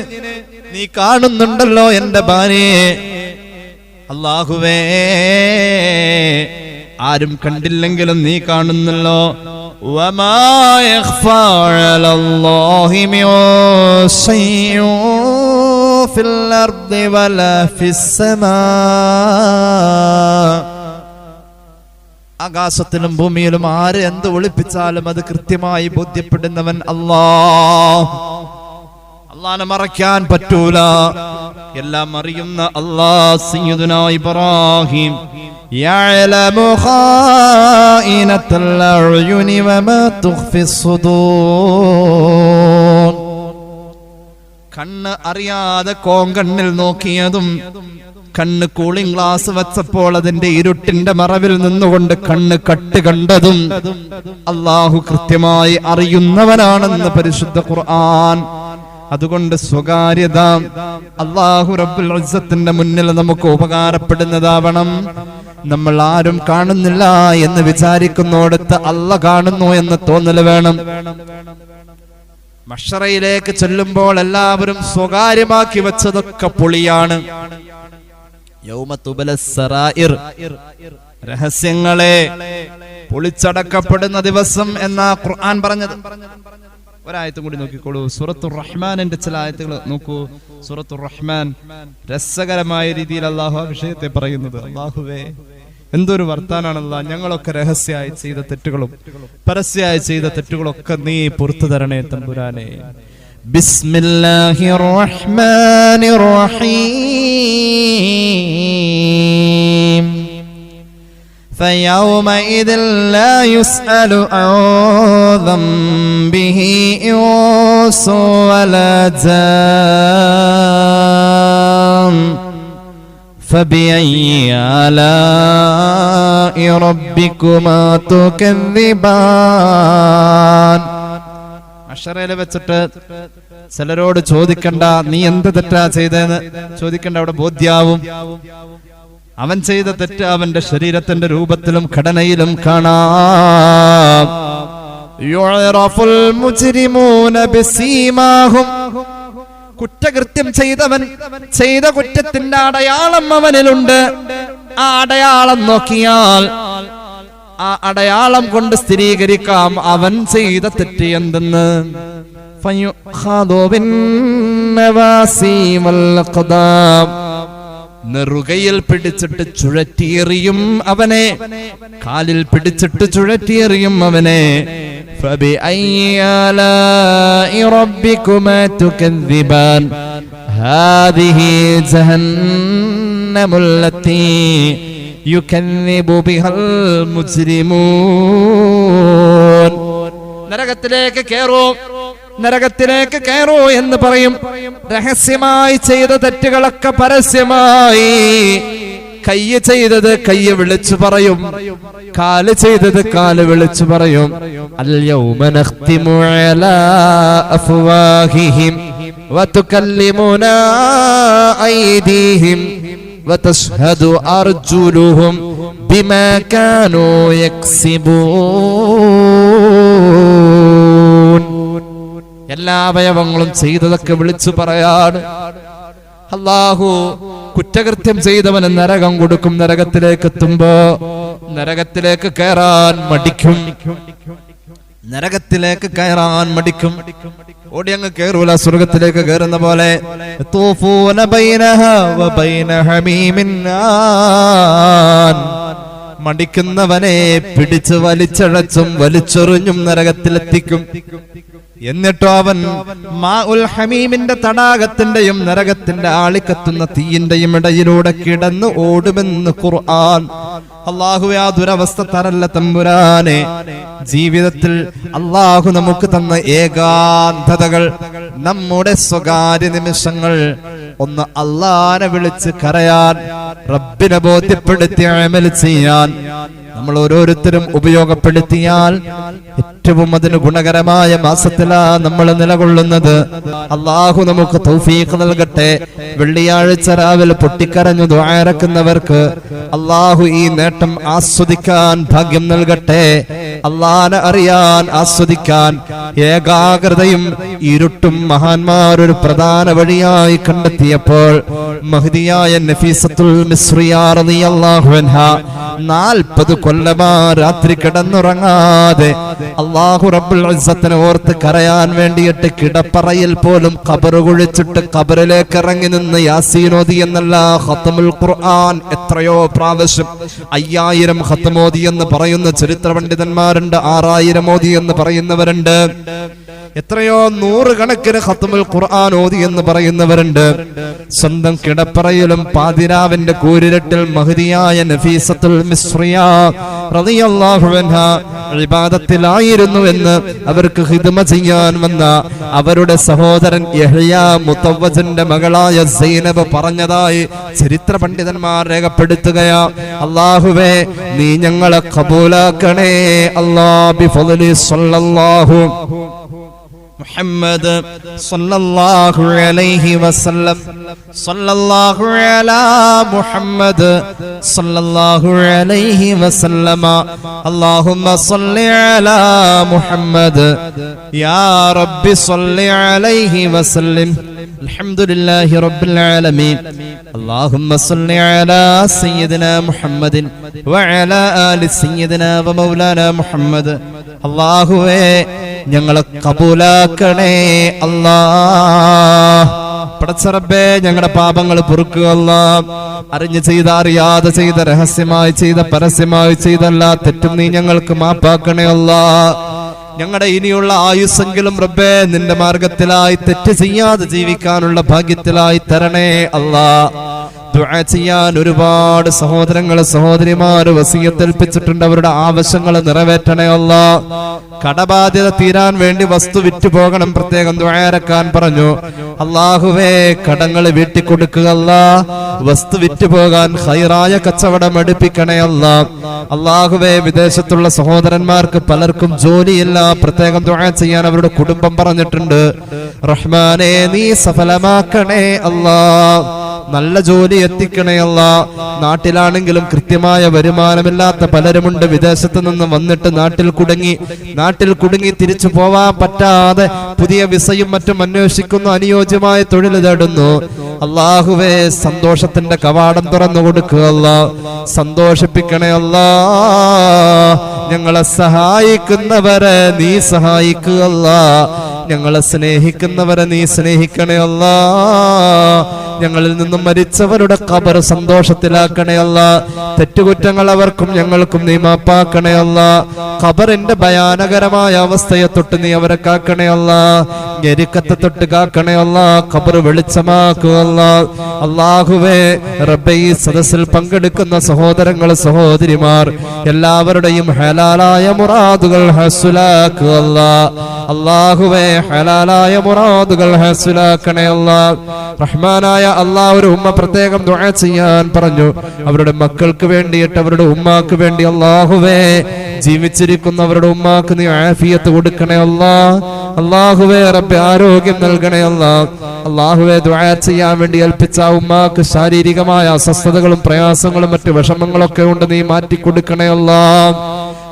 നീ കാണുന്നുണ്ടല്ലോ എന്റെ ഭാര്യയെ. അല്ലാഹുവേ, ആരും കണ്ടില്ലെങ്കിലും നീ കാണുന്നല്ലോ. വമാ യഖ്ഫാ അലല്ലാഹി മിൻ ശൈഇൻ ഫിൽ അർദി വലാ ഫിസ് സമാ. ആകാശത്തിലും ഭൂമിയിലും ആര് എന്ത് ഒളിപ്പിച്ചാലും അത് കൃത്യമായി ബോധ്യപ്പെടുന്നവൻ അല്ലാഹ്. അല്ലാഹനെ മറയ്ക്കാൻ പറ്റൂല. എല്ലാം അറിയുന്ന അല്ലാഹ്. സയ്യിദുനാ ഇബ്രാഹിം യഅലമു ഖായിനത്തൽ അയുനി വമാ തുഖ്ഫിസ് സുദൂർ. കണ്ണ് അറിയാതെ കോങ്കണ്ണിൽ നോക്കിയതും കണ്ണ് കൂളിംഗ് ഗ്ലാസ് വെച്ചപ്പോൾ അതിന്റെ ഇരുട്ടിന്റെ മറവിൽ നിന്നുകൊണ്ട് കണ്ണ് കട്ട് കണ്ടതും അല്ലാഹു കൃത്യമായി അറിയുന്നവനാണെന്ന് പരിശുദ്ധ ഖുർആൻ. അതുകൊണ്ട് സ്വകാര്യത അല്ലാഹു റബ്ബുൽ ഇസ്സത്തിന്റെ മുന്നിൽ നമുക്ക് ഉപകാരപ്പെടുന്നതാവണം. നമ്മൾ ആരും കാണുന്നില്ല എന്ന് വിചാരിക്കുന്നോടത്ത് അല്ലാഹ് കാണുന്നു എന്ന് തോന്നൽ വേണം. മഹ്ശറയിലേക്ക് ചെല്ലുമ്പോൾ എല്ലാവരും സ്വകാര്യമാക്കി വെച്ചതൊക്കെ പൊളിയാണ്. യൗമ തുബലസ് സറായിർ, രഹസ്യങ്ങളെ പൊളിച്ചടക്കപ്പെടുന്ന ദിവസം എന്നാ ഖുർആൻ പറഞ്ഞത്. ഒരായത്തും കൂടി നോക്കിക്കോളൂ. സൂറത്തുർ റഹ്മാനിന്റെ ചില ആയത്തുകൾ നോക്കൂ. സൂറത്തുർ റഹ്മാൻ രസകരമായ രീതിയിൽ അല്ലാഹു ആ വിഷയത്തെ പറയുന്നത്. അല്ലാഹുവേ, എന്തൊരു വർത്താനാണല്ലോ. ഞങ്ങളൊക്കെ രഹസ്യമായി ചെയ്ത തെറ്റുകളും പരസ്യമായി ചെയ്ത തെറ്റുകളൊക്കെ നീ പുറത്തു തരണേ തമ്പുരാനെ. ബിസ്മില്ലാഹിർ റഹ്മാനിർ റഹീം. فيومئذ لا يسأل عن ذنبه إنس ولا جان فبأي آلاء ربكما تكذبان. അഷറയിൽ വെച്ചിട്ട് ചിലരോട് ചോദിക്കണ്ട നീ എന്ത് തെറ്റാ ചെയ്തെന്ന് ചോദിക്കണ്ട, അവിടെ ബോധ്യാവും. അവൻ ചെയ്ത തെറ്റ് അവന്റെ ശരീരത്തിന്റെ രൂപത്തിലും ഘടനയിലും കാണാം. യുഅറഫുൽ മുജ്രിമൂന ബിസീമാഹും. കുറ്റകൃത്യം ചെയ്തവൻ ചെയ്ത കുറ്റത്തിന്റെ അടയാളം അവനിലുണ്ട്. ആ അടയാളം നോക്കിയാൽ ആ അടയാളം കൊണ്ട് സ്ഥിരീകരിക്കാം അവൻ ചെയ്ത തെറ്റ് എന്തെന്ന്. നെറുകയിൽ പിടിച്ചിട്ട് ചുഴറ്റിയെറിയും അവനെ, കാലിൽ പിടിച്ചിട്ട് ചുഴറ്റിയെറിയും അവനെ. فبأي آلاء ربكما تكذبان هذه جهنم التي يكذب بها المجرمون. നരകത്തിലേക്ക് കയറൂ എന്ന് പറയും. രഹസ്യമായി ചെയ്ത തെറ്റുകളൊക്കെ പരസ്യമായി. കയ്യ് ചെയ്തത് കയ്യ് വിളിച്ചു പറയും, കാല് ചെയ്തത് കാല് വിളിച്ചു പറയും. അൽയൗമ നഖ്തിമു അലാ അഫ്വാഹിഹിം വതുകല്ലിമുനാ ഐദീഹിം വതശ്ഹദു അർജുലുഹും ബിമാ കാനൂ യക്സിബൂൻ. എല്ലാ അവയവങ്ങളും ചെയ്തതൊക്കെ വിളിച്ചു പറയാണ്. അല്ലാഹു കുറ്റകൃത്യം ചെയ്തവന് നരകം കൊടുക്കും. നരകത്തിലേക്ക് എത്തുമ്പോ നരകത്തിലേക്ക് കയറാൻ മടിക്കും. നരകത്തിലേക്ക് കയറാൻ മടിക്കും. ഓടി അങ്ങ് കയറൂല. സ്വർഗത്തിലേക്ക് കയറുന്ന പോലെ മടിക്കുന്നവനെ പിടിച്ച് വലിച്ചഴച്ചും വലിച്ചെറിഞ്ഞും നരകത്തിലെത്തിക്കും. എന്നിട്ടോ അവൻ മാഉൽ ഹമീമിന്റെ തടാകത്തിന്റെയും നരകത്തിന്റെ ആളിക്കത്തുന്ന തീയിന്റെയും ഇടയിലൂടെ കിടന്ന് ഓടുമെന്ന് ഖുർആൻ. അല്ലാഹുവേ, ആ ദുരവസ്ഥ തരല്ല തമ്പുരാനെ. ജീവിതത്തിൽ അല്ലാഹു നമുക്ക് തന്ന ഏകാന്തതകൾ, നമ്മുടെ സ്വകാര്യ നിമിഷങ്ങൾ, ഒന്ന് അല്ലാഹനെ വിളിച്ച് കരയാൻ, റബ്ബിനെ ബോധ്യപ്പെടുത്തി അമൽ ചെയ്യാൻ നമ്മൾ ഓരോരുത്തരും ഉപയോഗപ്പെടുത്തിയാൽ ഏറ്റവും അതിന് ഗുണകരമായ മാസത്തിലാ നമ്മൾ നിലകൊള്ളുന്നത്. അല്ലാഹു നമുക്ക് തൗഫീഖ് നൽകട്ടെ. വെള്ളിയാഴ്ച രാവിലെ പൊട്ടിക്കരഞ്ഞു ദുആ ഇറക്കുന്നവർക്ക് അല്ലാഹു ഈ നേട്ടം ആസ്വദിക്കാൻ ഭാഗ്യം നൽകട്ടെ. അല്ലാഹനെ അറിയാൻ, ആസ്വദിക്കാൻ ഏകാഗ്രതയും ഇരുട്ടും മഹാന്മാരൊരു പ്രധാന വഴിയായി കണ്ടെത്തിയപ്പോൾ മഹ്ദിയായ നഫീസത്തുൽ മിസ്രിയ റളിയല്ലാഹു അൻഹാ 40 കൊല്ലമാ രാത്രി കിടന്നുറങ്ങാതെ അല്ലാഹു റബ്ബുൽ ഇസ്സത്തിനെ ഓർത്ത് കരയാൻ വേണ്ടിയിട്ട് കിടപ്പറയിൽ പോലും ഖബർ കുഴിച്ചിട്ട് ഖബറിലേക്ക് ഇറങ്ങി നിന്ന് യാസീൻ ഓതി എന്നല്ല, ഖത്മുൽ ഖുർആൻ എത്രയോ പ്രാവശ്യം 5000 ഖത്ം ഓതി എന്ന് പറയുന്ന ചരിത്ര പണ്ഡിതന്മാരുണ്ട്, 6000 ഓതി എന്ന് പറയുന്നവരുണ്ട്, എത്രയോ 100 കണക്കിന് ഖത്മുൽ ഖുർആൻ ഓതി എന്ന് പറയുന്നവരുണ്ട്. സ്വന്തം കിടപ്പറയിലും പാതിരാവിന്റെ കൂരിരട്ടിൽ മഹ്ദിയായ നഫീസത്തുൽ മിസ്രിയ റളിയല്ലാഹു അൻഹാ ഇബാദത്തിലായിരുന്നു എന്ന് അവർക്ക് ഖിദ്മ ചെയ്യാൻ വന്ന അവരുടെ സഹോദരൻ യഹ്യ മുതവ്വജിന്റെ മകളായ സൈനബ് പറഞ്ഞതായി ചരിത്ര പണ്ഡിതന്മാർ രേഖപ്പെടുത്തുകയാ. അല്ലാഹുവേ, നീ ഞങ്ങളെ ഖബൂലാക്കണേ. അല്ലാഹു ബിഫളലി സ്വല്ലല്ലാഹു മുഹമ്മദ് സല്ലല്ലാഹു അലൈഹി വസല്ലം സല്ലല്ലാഹു അലാ മുഹമ്മദ് സല്ലല്ലാഹു അലൈഹി വസല്ലമ അല്ലാഹുമ്മ സല്ലി അലാ മുഹമ്മദ് യാ റബ്ബി സല്ലി അലൈഹി വസല്ലം അൽഹംദുലില്ലാഹി റബ്ബിൽ ആലമീൻ അല്ലാഹുമ്മ സല്ലി അലാ സയ്യിദിനാ മുഹമ്മദിൻ വഅലാ ആലി സയ്യിദിനാ വമൗലാനാ മുഹമ്മദ്. അല്ലാഹുവേ, ഞങ്ങളെ കബൂലാക്കണേ. അല്ലാഹ് പടച്ച റബ്ബേ, ഞങ്ങളുടെ പാപങ്ങൾ പൊറുക്കുക. അല്ലാഹ്, അറിഞ്ഞു ചെയ്ത, അറിയാതെ ചെയ്ത, രഹസ്യമായി ചെയ്ത, പരസ്യമായി ചെയ്ത എല്ലാ തെറ്റും നീ ഞങ്ങൾക്ക് മാപ്പാക്കണേ. അല്ലാഹ്, ഞങ്ങളുടെ ഇനിയുള്ള ആയുസ്സെങ്കിലും റബ്ബേ നിന്റെ മാർഗത്തിലായി തെറ്റ് ചെയ്യാതെ ജീവിക്കാനുള്ള ഭാഗ്യത്തിലായി തരണേ. അല്ലാഹ്, ദുആ ചെയ്യാൻ ഒരുപാട് സഹോദരങ്ങള് സഹോദരിമാര് വസിയത്തേൽപ്പിച്ചിട്ടുണ്ട്. അവരുടെ ആവശ്യങ്ങൾ നിറവേറ്റണേ. അല്ലാഹ്, കടബാധ്യത തീരാൻ വേണ്ടി വസ്തു വിറ്റു പോകണം, പ്രത്യേകം ദുആ ഇറക്കാൻ പറഞ്ഞു. അല്ലാഹുവേ, കടങ്ങൾ വീട്ടിക്കൊടുക്കുക. അല്ലാഹ്, വസ്തു വിറ്റു പോകാൻ ഖൈറായ കച്ചവടം എടുപ്പിക്കണേ. അല്ലാഹ്, അല്ലാഹുവേ, വിദേശത്തുള്ള സഹോദരന്മാർക്ക് പലർക്കും ജോലിയില്ല, പ്രത്യേകം ദുആ ചെയ്യാൻ അവരുടെ കുടുംബം പറഞ്ഞിട്ടുണ്ട്. റഹ്മാനേ, നീ സഫലമാക്കണേ. അല്ലാഹ്, നല്ല ജോലി എത്തിക്കണേ. അല്ലാഹ്, നാട്ടിലാണെങ്കിലും കൃത്യമായ വരുമാനമില്ലാത്ത പലരുമുണ്ട്. വിദേശത്ത് നിന്ന് വന്നിട്ട് നാട്ടിൽ കുടുങ്ങി തിരിച്ചു പോവാൻ പറ്റാതെ പുതിയ വിസയും മറ്റും അന്വേഷിക്കുന്നു, അനുയോജ്യമായ തൊഴിൽ തേടുന്നു. അല്ലാഹുവേ, സന്തോഷത്തിന്റെ കവാടം തുറന്നു കൊടുക്കുക. അല്ലാഹ്, സന്തോഷിപ്പിക്കണേ. അല്ലാഹ്, ഞങ്ങളെ സഹായിക്കുന്നവരെ നീ സഹായിക്കുക. അല്ലാഹ്, ഞങ്ങളെ സ്നേഹിക്കുന്നവരെ നീ സ്നേഹിക്കണേ. അല്ലാഹ്, ഞങ്ങളിൽ നിന്നും മരിച്ചവരുടെ ഖബർ സന്തോഷത്തിലാക്കണേ. അല്ലാഹ്, തെറ്റുകുറ്റങ്ങൾ അവർക്കും ഞങ്ങൾക്കും നീ മാപ്പാക്കണേ. അല്ലാഹ്, ഖബറിന്റെ ഭയാനകരമായ അവസ്ഥയെ തൊട്ട് നീ അവരെ കാക്കണേ. അല്ലാഹ്, ഞെരുക്കത്തെ തൊട്ട് കാക്കണേ. അല്ലാഹ്, ഖബർ വെളിച്ചമാക്കുക. അല്ലാഹ്, അല്ലാഹുവേ റബ്ബേ, ഈ സദസ്സിൽ പങ്കെടുക്കുന്ന സഹോദരങ്ങൾ സഹോദരിമാർ എല്ലാവരുടെയും ഹലാലായ മുറാദുകൾ ഹസ്സുലാക്കുക. അല്ലാഹ്, അല്ലാഹുവേ ഹലാലായ മുറാദുകൾ ഹസ്സുലാക്കണേ. അല്ലാഹ്, റഹ്മാനായ അല്ലാഹ്, ഒരു ഉമ്മ പ്രത്യേകം ദുആ ചെയ്യാൻ പറഞ്ഞു. അവരുടെ മക്കൾക്ക് വേണ്ടിയിട്ട്, അവരുടെ ഉമ്മാക്ക് വേണ്ടി. അല്ലാഹുവേ, ജീവിച്ചിരിക്കുന്നവരുടെ ഉമ്മാക്ക് നീ ആഫിയത്ത് കൊടുക്കണേ. അല്ലാഹ്, അല്ലാഹുവേ റബ്ബേ ആരോഗ്യം നൽകണേ. അല്ലാഹ്, അല്ലാഹുവേ ദുആ ചെയ്യാൻ വേണ്ടി ഏൽപ്പിച്ച ഉമ്മാക്ക് ശാരീരികമായ അസ്വസ്ഥതകളും പ്രയാസങ്ങളും മറ്റു വിഷമങ്ങളൊക്കെ ഉണ്ട്, നീ മാറ്റി കൊടുക്കണേ. അല്ലാഹ്,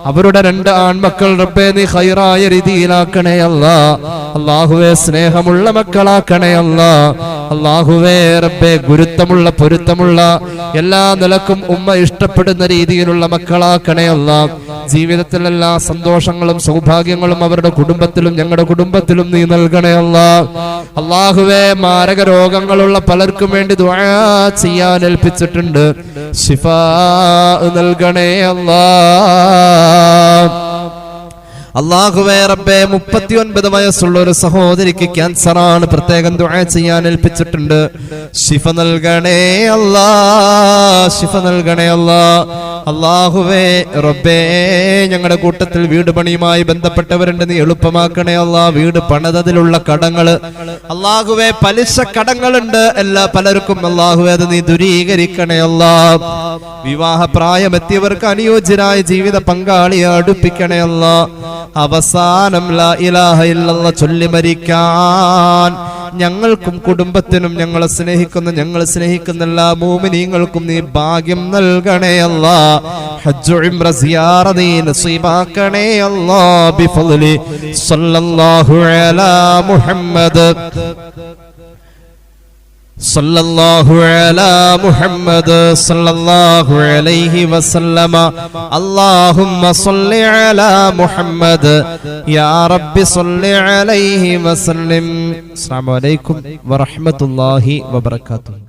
അവരുടെ 2 ആൺമക്കൾ റബ്ബേ നീ ഖൈറായ രീതിയിലാക്കണേ അല്ലാ. അല്ലാഹുവേ സ്നേഹമുള്ള മക്കളാക്കണേ അല്ലാ. അല്ലാഹുവേ റബ്ബേ ഗുരുത്തമുള്ള പൊരുത്തമുള്ള എല്ലാ നിലക്കും ഉമ്മ ഇഷ്ടപ്പെടുന്ന രീതിയിലുള്ള മക്കളാക്കണേ അല്ലാ. ജീവിതത്തിൽ എല്ലാ സന്തോഷങ്ങളും സൗഭാഗ്യങ്ങളും അവരുടെ കുടുംബത്തിലും ഞങ്ങളുടെ കുടുംബത്തിലും നീ നൽകണേ അല്ലാ. അല്ലാഹുവേ മാരക രോഗങ്ങളുള്ള പലർക്കും വേണ്ടി ദുആ ചെയ്യാൻ ഏൽപ്പിച്ചിട്ടുണ്ട്. ശിഫാ നൽകണേ അല്ലാ. അല്ലാഹുവേ റബ്ബേ 39 വയസ്സുള്ള ഒരു സഹോദരിക്ക് ക്യാൻസറാണ്, പ്രത്യേകം ദുആ ചെയ്യാൻ ഏൽപ്പിച്ചിട്ടുണ്ട്. ശിഫ നൽകണേ അല്ലാ, ശിഫ നൽകണേ അല്ലാ. അല്ലാഹുവേ റബ്ബേ ഞങ്ങളുടെ കൂട്ടത്തിൽ വീട് പണിയുമായി ബന്ധപ്പെട്ടവരുണ്ട്, നീ എളുപ്പമാക്കണേ അല്ലാ. വീട് പണിതതിലുള്ള കടങ്ങള് അല്ലാഹുവേ പലിശ കടങ്ങളുണ്ട് പലർക്കും അല്ലാഹുവേ അത് നീ ദൂരീകരിക്കണേ അല്ലാ. വിവാഹ പ്രായമെത്തിയവർക്ക് അനുയോജ്യരായ ജീവിത പങ്കാളിയെ അടുപ്പിക്കണേ അല്ലാ. അവസാനം ലാ ഇലാഹ ഇല്ലല്ലാഹ് ചൊല്ലി മരിക്കാൻ ഞങ്ങൾക്കും കുടുംബത്തിനും ഞങ്ങൾ സ്നേഹിക്കുന്ന എല്ലാ മുഅ്മിനീങ്ങൾക്കും നീ ഭാഗ്യം നൽകണേ അല്ലാ. ഹജ്ജ് ഉംറ സിയാറ നീ നസീബാക്കണേ അല്ലാ. ബിഫളലി സല്ലല്ലാഹു അലാ മുഹമ്മദ് സല്ലല്ലാഹു അലാ മുഹമ്മദ് സല്ലല്ലാഹു അലൈഹി വസല്ലമ. അല്ലാഹുമ്മ സ്വല്ലി അലാ മുഹമ്മദ് യാ റബ്ബി സ്വല്ലി അലൈഹി വസല്ലം. അസ്സലാമു അലൈക്കും വറഹ്മത്തുള്ളാഹി വബറകാതുഹു.